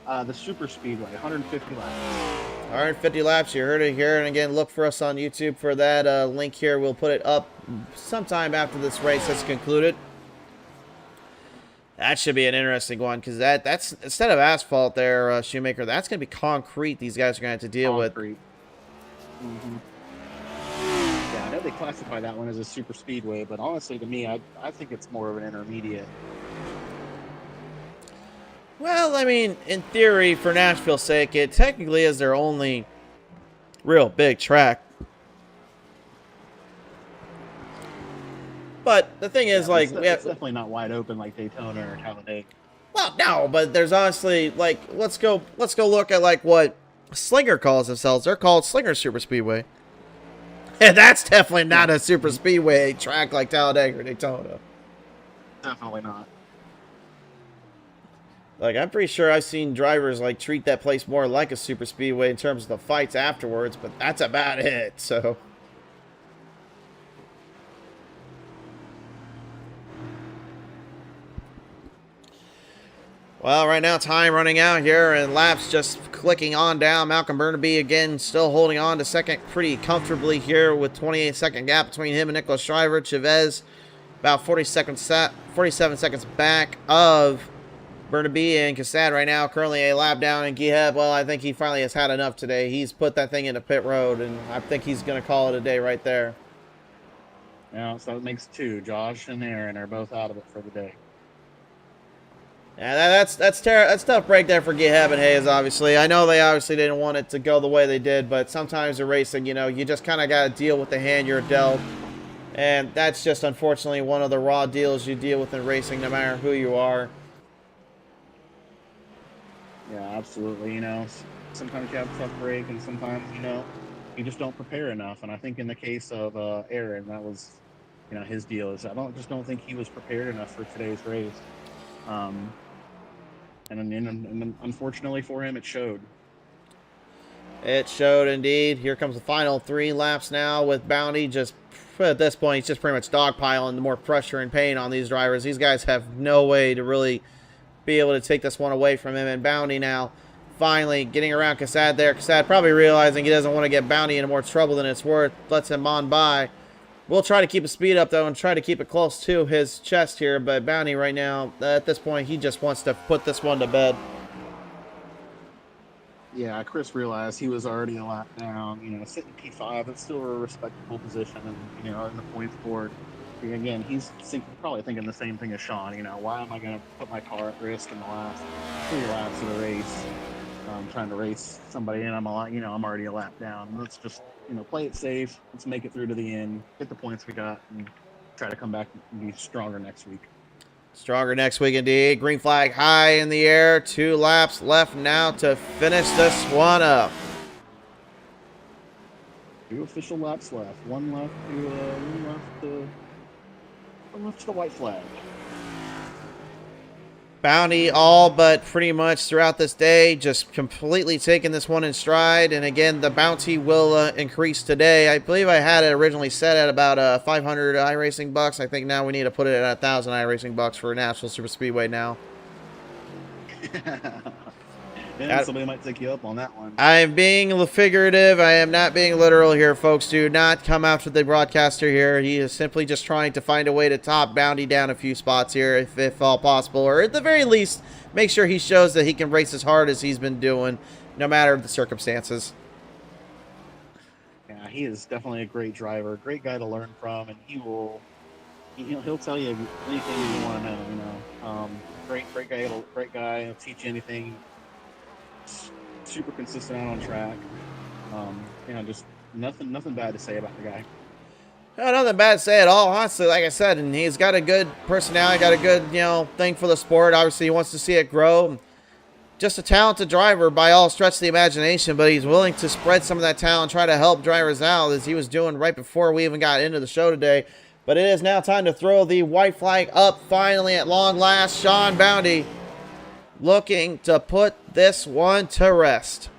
The Super Speedway, 150 laps. 150 laps, you heard it here. And again, look for us on YouTube for that link here. We'll put it up sometime after this race has concluded. That should be an interesting one, because that's instead of asphalt there, Shoemaker, that's going to be concrete these guys are going to have to deal with. Mm-hmm. Yeah, I know they classify that one as a super speedway, but honestly, to me, I think it's more of an intermediate. Well, I mean, in theory, for Nashville's sake, it technically is their only real big track. But the thing is, like, it's definitely not wide open like Daytona or Talladega. Well, no, but there's honestly, like, let's go look at like what Slinger calls themselves. They're called Slinger Super Speedway. And that's definitely not a super speedway track like Talladega or Daytona. Definitely not. Like, I'm pretty sure I've seen drivers, like, treat that place more like a super speedway in terms of the fights afterwards, but that's about it, so. Well, right now, time running out here, and laps just clicking on down. Malcolm Burnaby, again, still holding on to second pretty comfortably here with 28-second gap between him and Nicholas Shriver. Chavez about 47 seconds back of Burnaby, and Cassad right now currently a lap down. And Giheb, well, I think he finally has had enough today. He's put that thing into pit road, and I think he's going to call it a day right there. Yeah, so it makes 2. Josh and Aaron are both out of it for the day. Yeah, that's tough break there for Geheb and Hayes. Obviously, I know they obviously didn't want it to go the way they did, but sometimes in racing, you just kind of got to deal with the hand you're dealt, and that's just unfortunately one of the raw deals you deal with in racing, no matter who you are. Yeah, absolutely. Sometimes you have a tough break, and sometimes you just don't prepare enough. And I think in the case of Aaron, that was his deal is I don't think he was prepared enough for today's race. Um, and unfortunately for him, it showed. It showed indeed. Here comes the final 3 laps now with Bounty just at this point he's just pretty much dogpiling the more pressure and pain on these drivers. These guys have no way to really be able to take this one away from him. And Bounty now finally getting around Cassad there. Cassad probably realizing he doesn't want to get Bounty into more trouble than it's worth. Lets him on by. We'll try to keep his speed up, though, and try to keep it close to his chest here. But Bounty right now, at this point, he just wants to put this one to bed. Yeah, Chris realized he was already a lap down. Sitting P5, it's still a respectable position, and in the points board. Again, he's probably thinking the same thing as Sean. Why am I going to put my car at risk in the last 3 laps of the race, trying to race somebody, and I'm already a lap down. Let's just play it safe. Let's make it through to the end, get the points we got, and try to come back and be stronger next week. Stronger next week indeed. Green flag high in the air. 2 laps left now to finish this one up. 2 official laps left. One left to the white flag. Bounty all but pretty much throughout this day just completely taking this one in stride. And again, the bounty will increase today. I believe I had it originally set at about 500 iRacing bucks. I think now we need to put it at 1,000 iRacing bucks for National Super Speedway now. And somebody might take you up on that one. I'm being figurative. I am not being literal here, folks. Do not come after the broadcaster here. He is simply just trying to find a way to top Bounty down a few spots here, if all possible. Or at the very least, make sure he shows that he can race as hard as he's been doing, no matter the circumstances. Yeah, he is definitely a great driver, great guy to learn from, and he'll tell you anything you want to know. Great guy. He'll teach you anything. Super consistent out on track. Just nothing bad to say about the guy. No, nothing bad to say at all, honestly. Like I said, and he's got a good personality, got a good, thing for the sport. Obviously, he wants to see it grow. Just a talented driver by all stretch of the imagination, but he's willing to spread some of that talent, try to help drivers out, as he was doing right before we even got into the show today. But it is now time to throw the white flag up finally at long last. Sean Bounty looking to put this one to rest.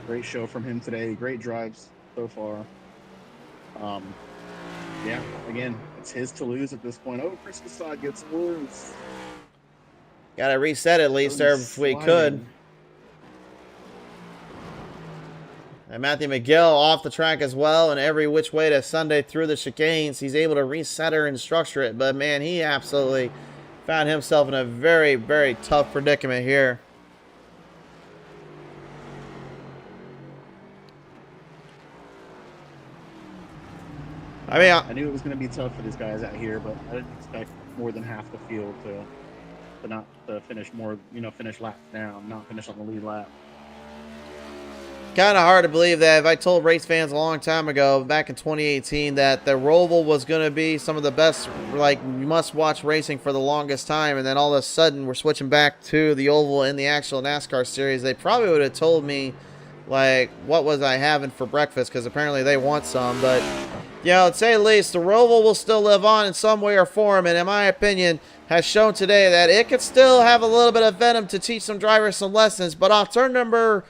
Great show from him today. Great drives so far. Yeah, again, it's his to lose at this point. Oh, Chris Cassad gets loose. Got to reset at least there if we could. And Matthew McGill off the track as well, and every which way to Sunday through the chicanes. He's able to reset her and structure it, but man, he absolutely found himself in a very, very tough predicament here. I knew it was going to be tough for these guys out here, but I didn't expect more than half the field to not finish finish laps down, not finish on the lead lap. Kind of hard to believe that if I told race fans a long time ago, back in 2018, that the Roval was going to be some of the best, must-watch racing for the longest time, and then all of a sudden we're switching back to the oval in the actual NASCAR series, they probably would have told me, what was I having for breakfast, because apparently they want some. But, to say the least, the Roval will still live on in some way or form, and in my opinion, has shown today that it could still have a little bit of venom to teach some drivers some lessons. But off turn number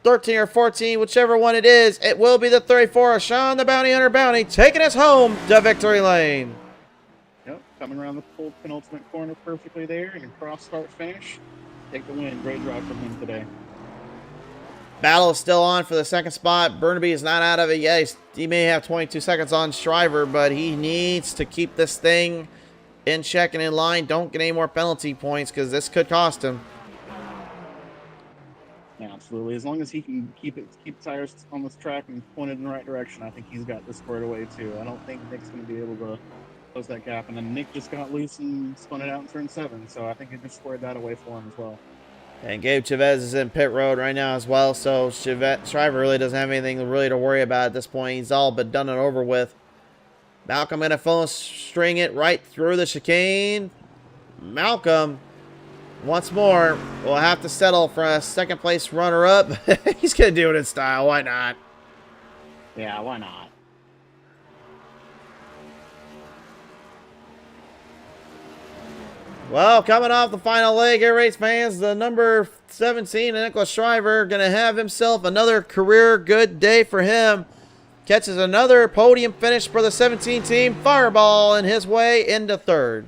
13 or 14, whichever one it is, it will be the 34 of Sean the Bounty Hunter Bounty taking us home to victory lane. Yep, coming around the penultimate corner perfectly there, and cross start finish. Take the win. Great drive from him today. Battle is still on for the second spot. Burnaby is not out of it yet. He may have 22 seconds on Shriver, but he needs to keep this thing in check and in line. Don't get any more penalty points, because this could cost him. Yeah, absolutely. As long as he can keep the tires on this track and pointed in the right direction, I think he's got this squared away too. I don't think Nick's going to be able to close that gap. And then Nick just got loose and spun it out in turn 7. So I think it just squared that away for him as well. And Gabe Chavez is in pit road right now as well, so Shriver really doesn't have anything really to worry about at this point. He's all but done and over with. Malcolm going to full string it right through the chicane. Malcolm, once more, will have to settle for a second place runner-up. He's going to do it in style. Why not? Yeah, why not? Well, coming off the final leg here, race fans, the number 17, Nicholas Shriver, going to have himself another career good day for him. Catches another podium finish for the 17 team. Fireball in his way into third.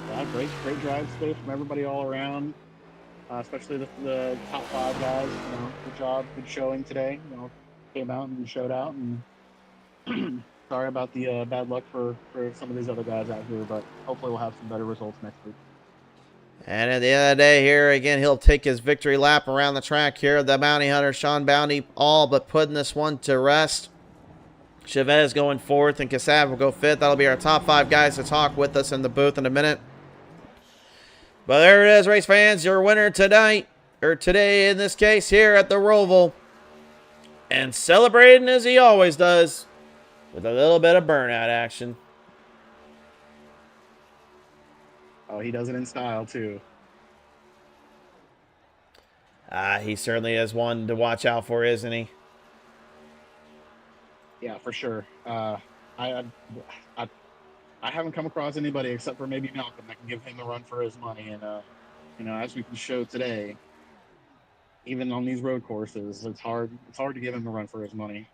Yeah, great drive today from everybody all around, especially the top 5 guys. You know, good job, good showing today. You know, came out and showed out. And sorry about the bad luck for some of these other guys out here, but hopefully we'll have some better results next week. And at the end of the day here, again, he'll take his victory lap around the track here. The Bounty Hunter, Sean Bounty, all but putting this one to rest. Chavez going 4th, and Casab will go 5th. That'll be our top 5 guys to talk with us in the booth in a minute. But there it is, race fans. Your winner tonight, or today in this case, here at the Roval. And celebrating as he always does, with a little bit of burnout action. Oh, he does it in style, too. He certainly is one to watch out for, isn't he? Yeah, for sure. I haven't come across anybody except for maybe Malcolm that can give him a run for his money. And, you know, as we can show today, even on these road courses, it's hard to give him a run for his money.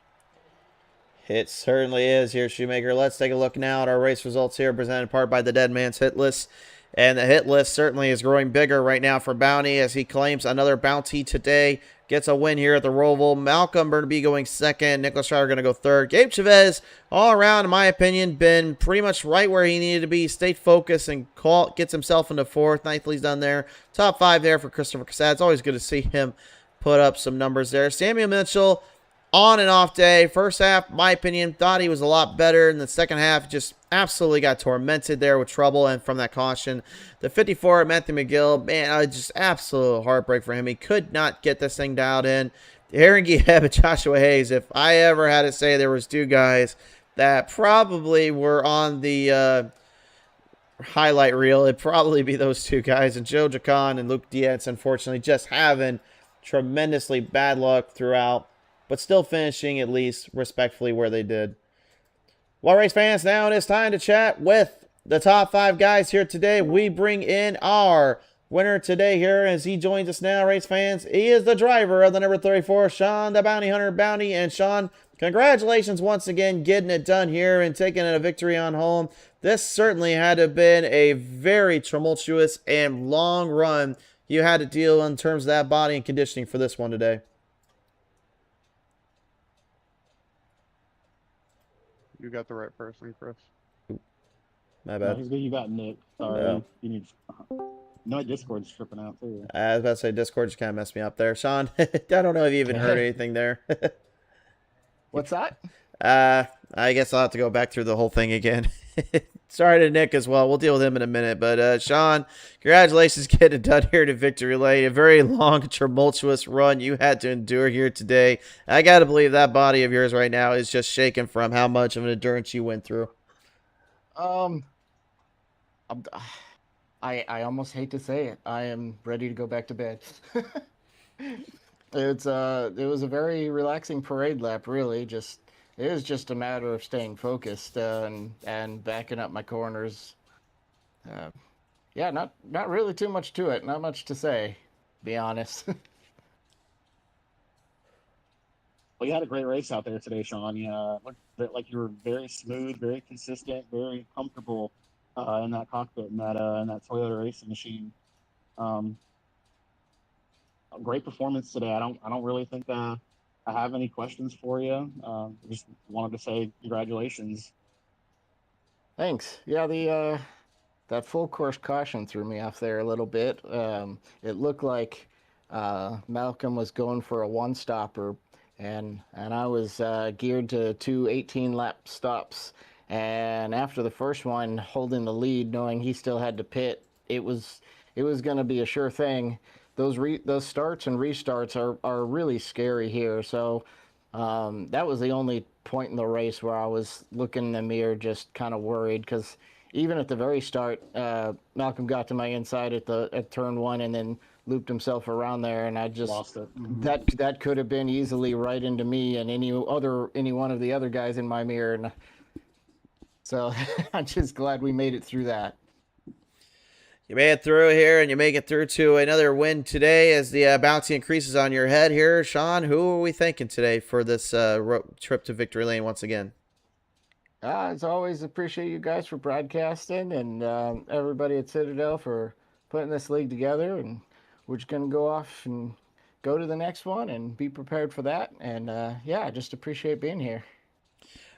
It certainly is here, Shoemaker. Let's take a look now at our race results here, presented in part by the Dead Man's Hit List. And the hit list certainly is growing bigger right now for Bounty as he claims another bounty today. Gets a win here at the Roval. Malcolm Burnaby going 2nd. Nicholas Schreiber going to go 3rd. Gabe Chavez, all around, in my opinion, been pretty much right where he needed to be. Stayed focused and gets himself into 4th. Nicely's done there. Top 5 there for Christopher Cassad. It's always good to see him put up some numbers there. Samuel Mitchell, on and off day. First half, my opinion, thought he was a lot better. In the second half, just absolutely got tormented there with trouble and from that caution. The 54, Matthew McGill, man, just absolute heartbreak for him. He could not get this thing dialed in. Aaron Gieb and Joshua Hayes, if I ever had to say there was 2 guys that probably were on the highlight reel, it'd probably be those 2 guys. And Joe Jacon and Luke Dietz, unfortunately, just having tremendously bad luck throughout, but still finishing at least respectfully where they did. Well, race fans, now it is time to chat with the top 5 guys here today. We bring in our winner today here as he joins us now, race fans. He is the driver of the number 34, Sean the Bounty Hunter Bounty. And Sean, congratulations once again getting it done here and taking a victory on home. This certainly had to have been a very tumultuous and long run you had to deal in terms of that body and conditioning for this one today. You got the right person, Chris. My bad. No, you got Nick. Sorry. No. You need. No, Discord's tripping out too. I was about to say Discord just kind of messed me up there. Sean, I don't know if you even heard anything there. What's that? I guess I'll have to go back through the whole thing again. Sorry to Nick as well. We'll deal with him in a minute. But Sean, congratulations getting it done here to Victory Lane. A very long, tumultuous run you had to endure here today. I got to believe that body of yours right now is just shaking from how much of an endurance you went through. I almost hate to say it. I am ready to go back to bed. It was a very relaxing parade lap, really. It was just a matter of staying focused and backing up my corners. Yeah, not really too much to it. Not much to say, to be honest. Well, you had a great race out there today, Sean. You looked like you were very smooth, very consistent, very comfortable in that cockpit in that Toyota racing machine. Great performance today. I don't really think I have any questions for you. Just wanted to say congratulations. Thanks. Yeah, that full course caution threw me off there a little bit. It looked like Malcolm was going for a one-stopper and I was geared to two 18-lap stops. And after the first one, holding the lead, knowing he still had to pit, it was going to be a sure thing. Those starts and restarts are really scary here. So that was the only point in the race where I was looking in the mirror, just kind of worried, because even at the very start, Malcolm got to my inside at turn one and then looped himself around there, and I just Lost it. that could have been easily right into me and any one of the other guys in my mirror. And so I'm just glad we made it through that. You made it through here, and you make it through to another win today as the bounty increases on your head here. Sean, who are we thinking today for this trip to Victory Lane once again? As always, appreciate you guys for broadcasting, and everybody at Citadel for putting this league together. And we're just going to go off and go to the next one and be prepared for that. And yeah, just appreciate being here.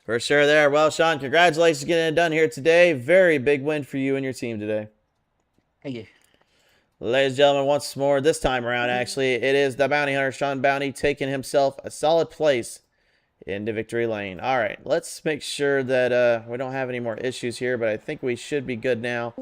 For sure there. Well, Sean, congratulations getting it done here today. Very big win for you and your team today. Thank you. Ladies and gentlemen, once more, this time around, actually, it is the bounty hunter, Sean Bounty, taking himself a solid place into Victory Lane. All right, let's make sure that we don't have any more issues here, but I think we should be good now.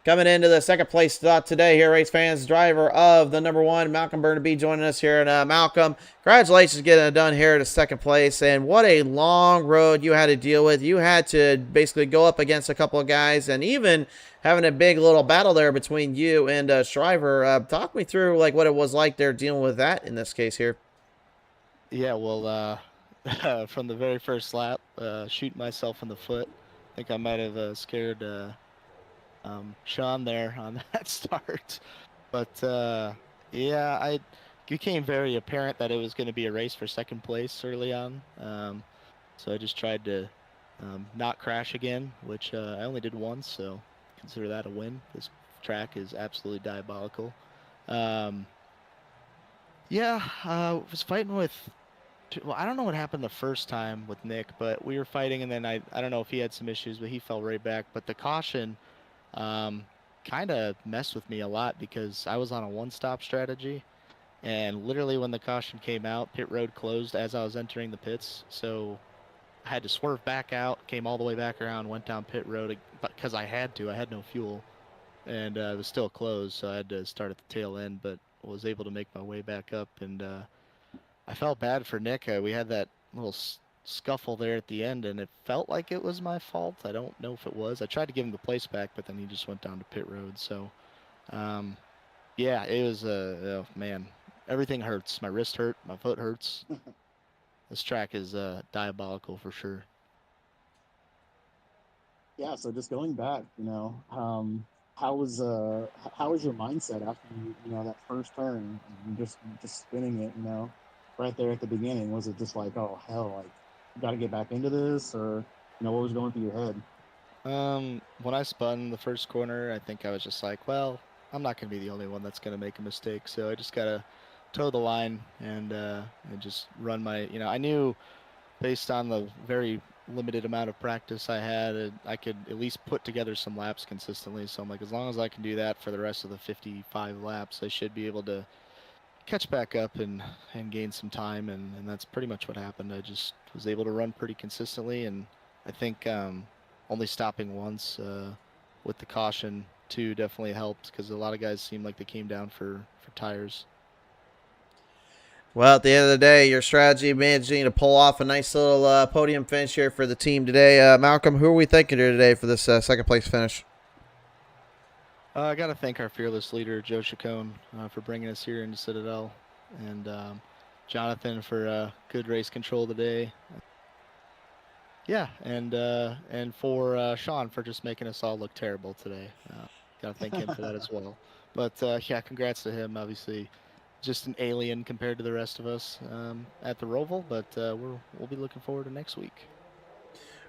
Coming into the second place spot today here, race fans, driver of the number one, Malcolm Burnaby, joining us here. And Malcolm, congratulations getting it done here to second place. And what a long road you had to deal with. You had to basically go up against a couple of guys, and even having a big little battle there between you and Shriver. Talk me through like what it was like there dealing with that in this case here. Yeah, well, from the very first lap, shooting myself in the foot. I think I might have scared Sean there on that start. But yeah, it became very apparent that it was going to be a race for second place early on. So I just tried to not crash again, which I only did once, so consider that a win. This track is absolutely diabolical. Yeah, I was fighting with... Well, I don't know what happened the first time with Nick, but we were fighting, and then I don't know if he had some issues, but he fell right back. But the caution kind of messed with me a lot because I was on a one-stop strategy, and literally when the caution came out, pit road closed as I was entering the pits, so I had to swerve back out, came all the way back around, went down pit road because I had to. I had no fuel, and it was still closed, so I had to start at the tail end, but was able to make my way back up. And I felt bad for Nick. We had that little scuffle there at the end, and it felt like it was my fault. I don't know if it was. I tried to give him the place back, but then he just went down to pit road. So, yeah, it was oh, man, everything hurts. My wrist hurt. My foot hurts. This track is diabolical for sure. Yeah, so just going back, how was your mindset after that first turn and just spinning it, right there at the beginning? Was it just like, oh hell, like got to get back into this, or what was going through your head? When I spun the first corner, I think I was just like, well, I'm not gonna be the only one that's gonna make a mistake, so I just gotta toe the line and just run my. I knew based on the very limited amount of practice I had, I could at least put together some laps consistently. So I'm like, as long as I can do that for the rest of the 55 laps, I should be able to catch back up and gain some time, and that's pretty much what happened. I just was able to run pretty consistently, and I think only stopping once with the caution too definitely helped, because a lot of guys seemed like they came down for tires. Well, at the end of the day, your strategy managing to pull off a nice little podium finish here for the team today. Malcolm, who are we thinking here today for this second place finish? I got to thank our fearless leader, Joe Chacon, for bringing us here into Citadel, and Jonathan for good race control today. Yeah, and for Sean for just making us all look terrible today. Got to thank him for that as well. But yeah, congrats to him. Obviously, just an alien compared to the rest of us at the Roval, but we'll be looking forward to next week.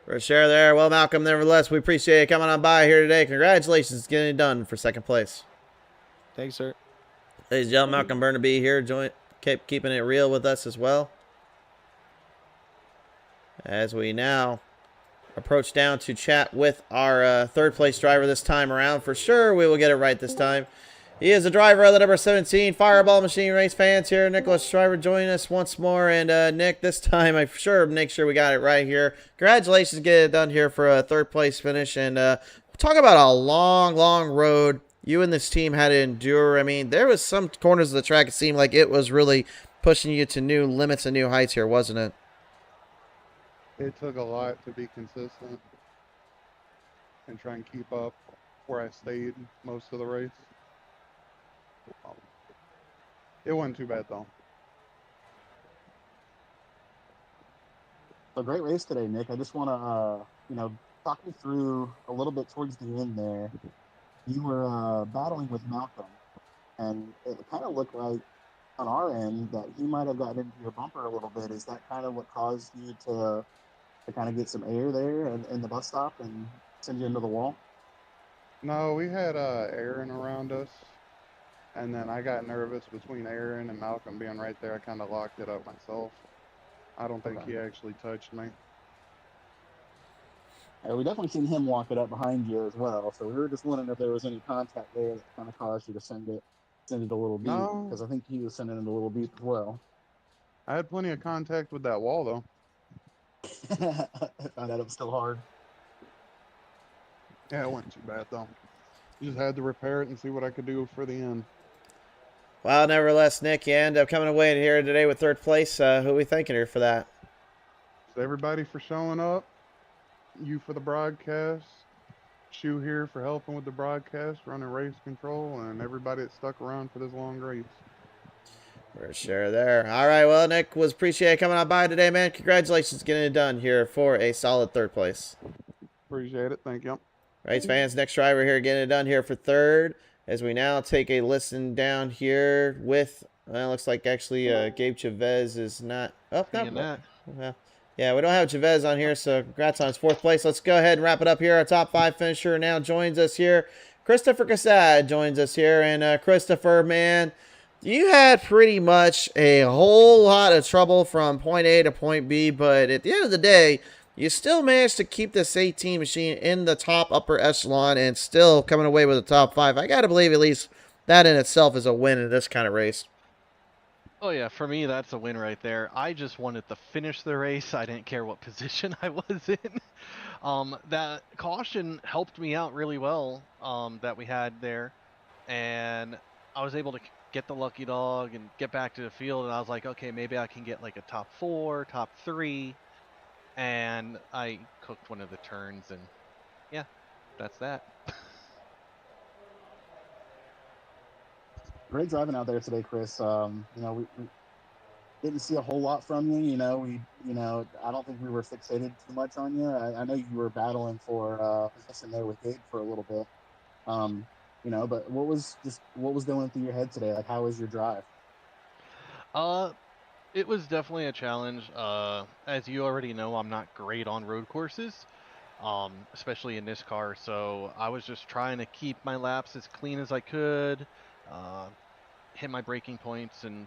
For sure there. Well, Malcolm, nevertheless, we appreciate you coming on by here today. Congratulations getting it done for second place. Thanks, sir. Ladies and gentlemen, Malcolm Burnaby here, keeping it real with us as well. As we now approach down to chat with our third place driver this time around. For sure, we will get it right this time. He is the driver of the number 17 Fireball Machine Race fans here. Nicholas Shriver joining us once more. And Nick, this time I'm sure make sure we got it right here. Congratulations, get it done here for a third place finish. And talk about a long, long road you and this team had to endure. I mean, there was some corners of the track it seemed like it was really pushing you to new limits and new heights here, wasn't it? It took a lot to be consistent and try and keep up where I stayed most of the race. It wasn't too bad though. A great race today, Nick. I just want to, talk me through a little bit towards the end there. You were battling with Malcolm, and it kind of looked like on our end that he might have gotten into your bumper a little bit. Is that kind of what caused you to kind of get some air there in the bus stop and send you into the wall? No, we had Aaron around us, and then I got nervous between Aaron and Malcolm being right there. I kind of locked it up myself. I don't think Okay. he actually touched me. We definitely seen him walk it up behind you as well. So we were just wondering if there was any contact there that kind of caused you to send it a little deep, No, because I think he was sending it a little deep as well. I had plenty of contact with that wall though. Found out it was still hard. Yeah, it wasn't too bad though. Just had to repair it and see what I could do for the end. Well, nevertheless, Nick, you end up coming away here today with third place. Who are we thanking here for that? So everybody for showing up, you for the broadcast, Shu here for helping with the broadcast, running race control, and everybody that stuck around for this long race. For sure there. All right, well, Nick, was appreciate coming on by today, man. Congratulations getting it done here for a solid third place. Appreciate it. Thank you. Race fans, next driver here getting it done here for third. As we now take a listen down here with, well, looks like actually Gabe Chavez is not. Oh, no. Well, yeah, we don't have Chavez on here, so congrats on his fourth place. Let's go ahead and wrap it up here. Our top five finisher now joins us here. Christopher Cassad joins us here. And Christopher, man, you had pretty much a whole lot of trouble from point A to point B, but at the end of the day, you still managed to keep this 18 machine in the top upper echelon and still coming away with a top five. I got to believe at least that in itself is a win in this kind of race. Oh yeah, for me that's a win right there. I just wanted to finish the race. I didn't care what position I was in. That caution helped me out really well that we had there, and I was able to get the lucky dog and get back to the field. And I was like, okay, maybe I can get like a top 4, top 3, and I cooked one of the turns, and yeah, that's that. Great driving out there today, Chris. We didn't see a whole lot from you. I don't think we were fixated too much on you. I know you were battling for position there with Gabe for a little bit. But what was going through your head today? Like, how was your drive? It was definitely a challenge. As you already know, I'm not great on road courses, especially in this car. So I was just trying to keep my laps as clean as I could, hit my braking points, and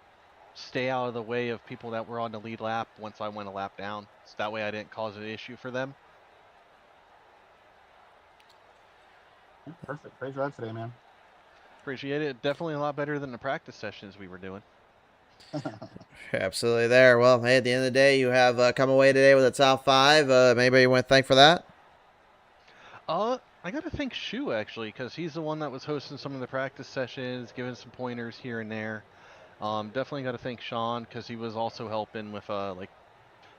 stay out of the way of people that were on the lead lap once I went a lap down. So that way I didn't cause an issue for them. Perfect. Great drive today, man. Appreciate it. Definitely a lot better than the practice sessions we were doing. Absolutely there. Well, hey, at the end of the day, you have come away today with a top five. Maybe you want to thank for that? I got to thank Shu, actually, because he's the one that was hosting some of the practice sessions, giving some pointers here and there. Definitely got to thank Sean, because he was also helping with,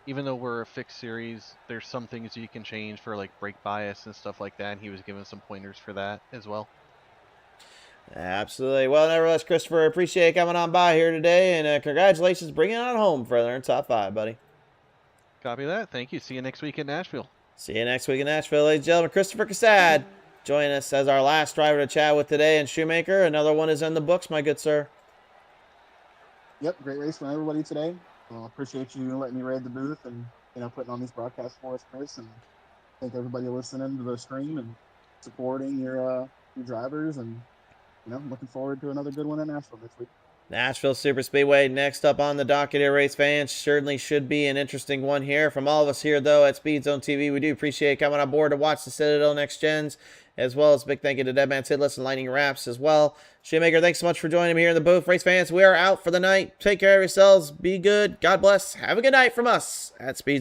even though we're a fixed series, there's some things you can change for, like, brake bias and stuff like that, and he was giving some pointers for that as well. Absolutely. Well, nevertheless, Christopher, appreciate you coming on by here today, and congratulations bringing it on home for another top five, buddy. Copy that. Thank you. See you next week in Nashville. See you next week in Nashville, ladies and gentlemen. Christopher Cassad joining us as our last driver to chat with today, and Shoemaker, another one is in the books, my good sir. Yep, great race from everybody today. Appreciate you letting me raid the booth and putting on these broadcasts for us, Chris. And thank everybody listening to the stream and supporting your drivers. And looking forward to another good one in Nashville next week. Nashville Super Speedway next up on the docket here, race fans. Certainly should be an interesting one here. From all of us here, though, at Speed Zone TV, we do appreciate coming on board to watch the Citadel Next Gens, as well as a big thank you to Deadman Sidless and Lightning Raps as well. Shoemaker, thanks so much for joining me here in the booth. Race fans, we are out for the night. Take care of yourselves. Be good. God bless. Have a good night from us at Speed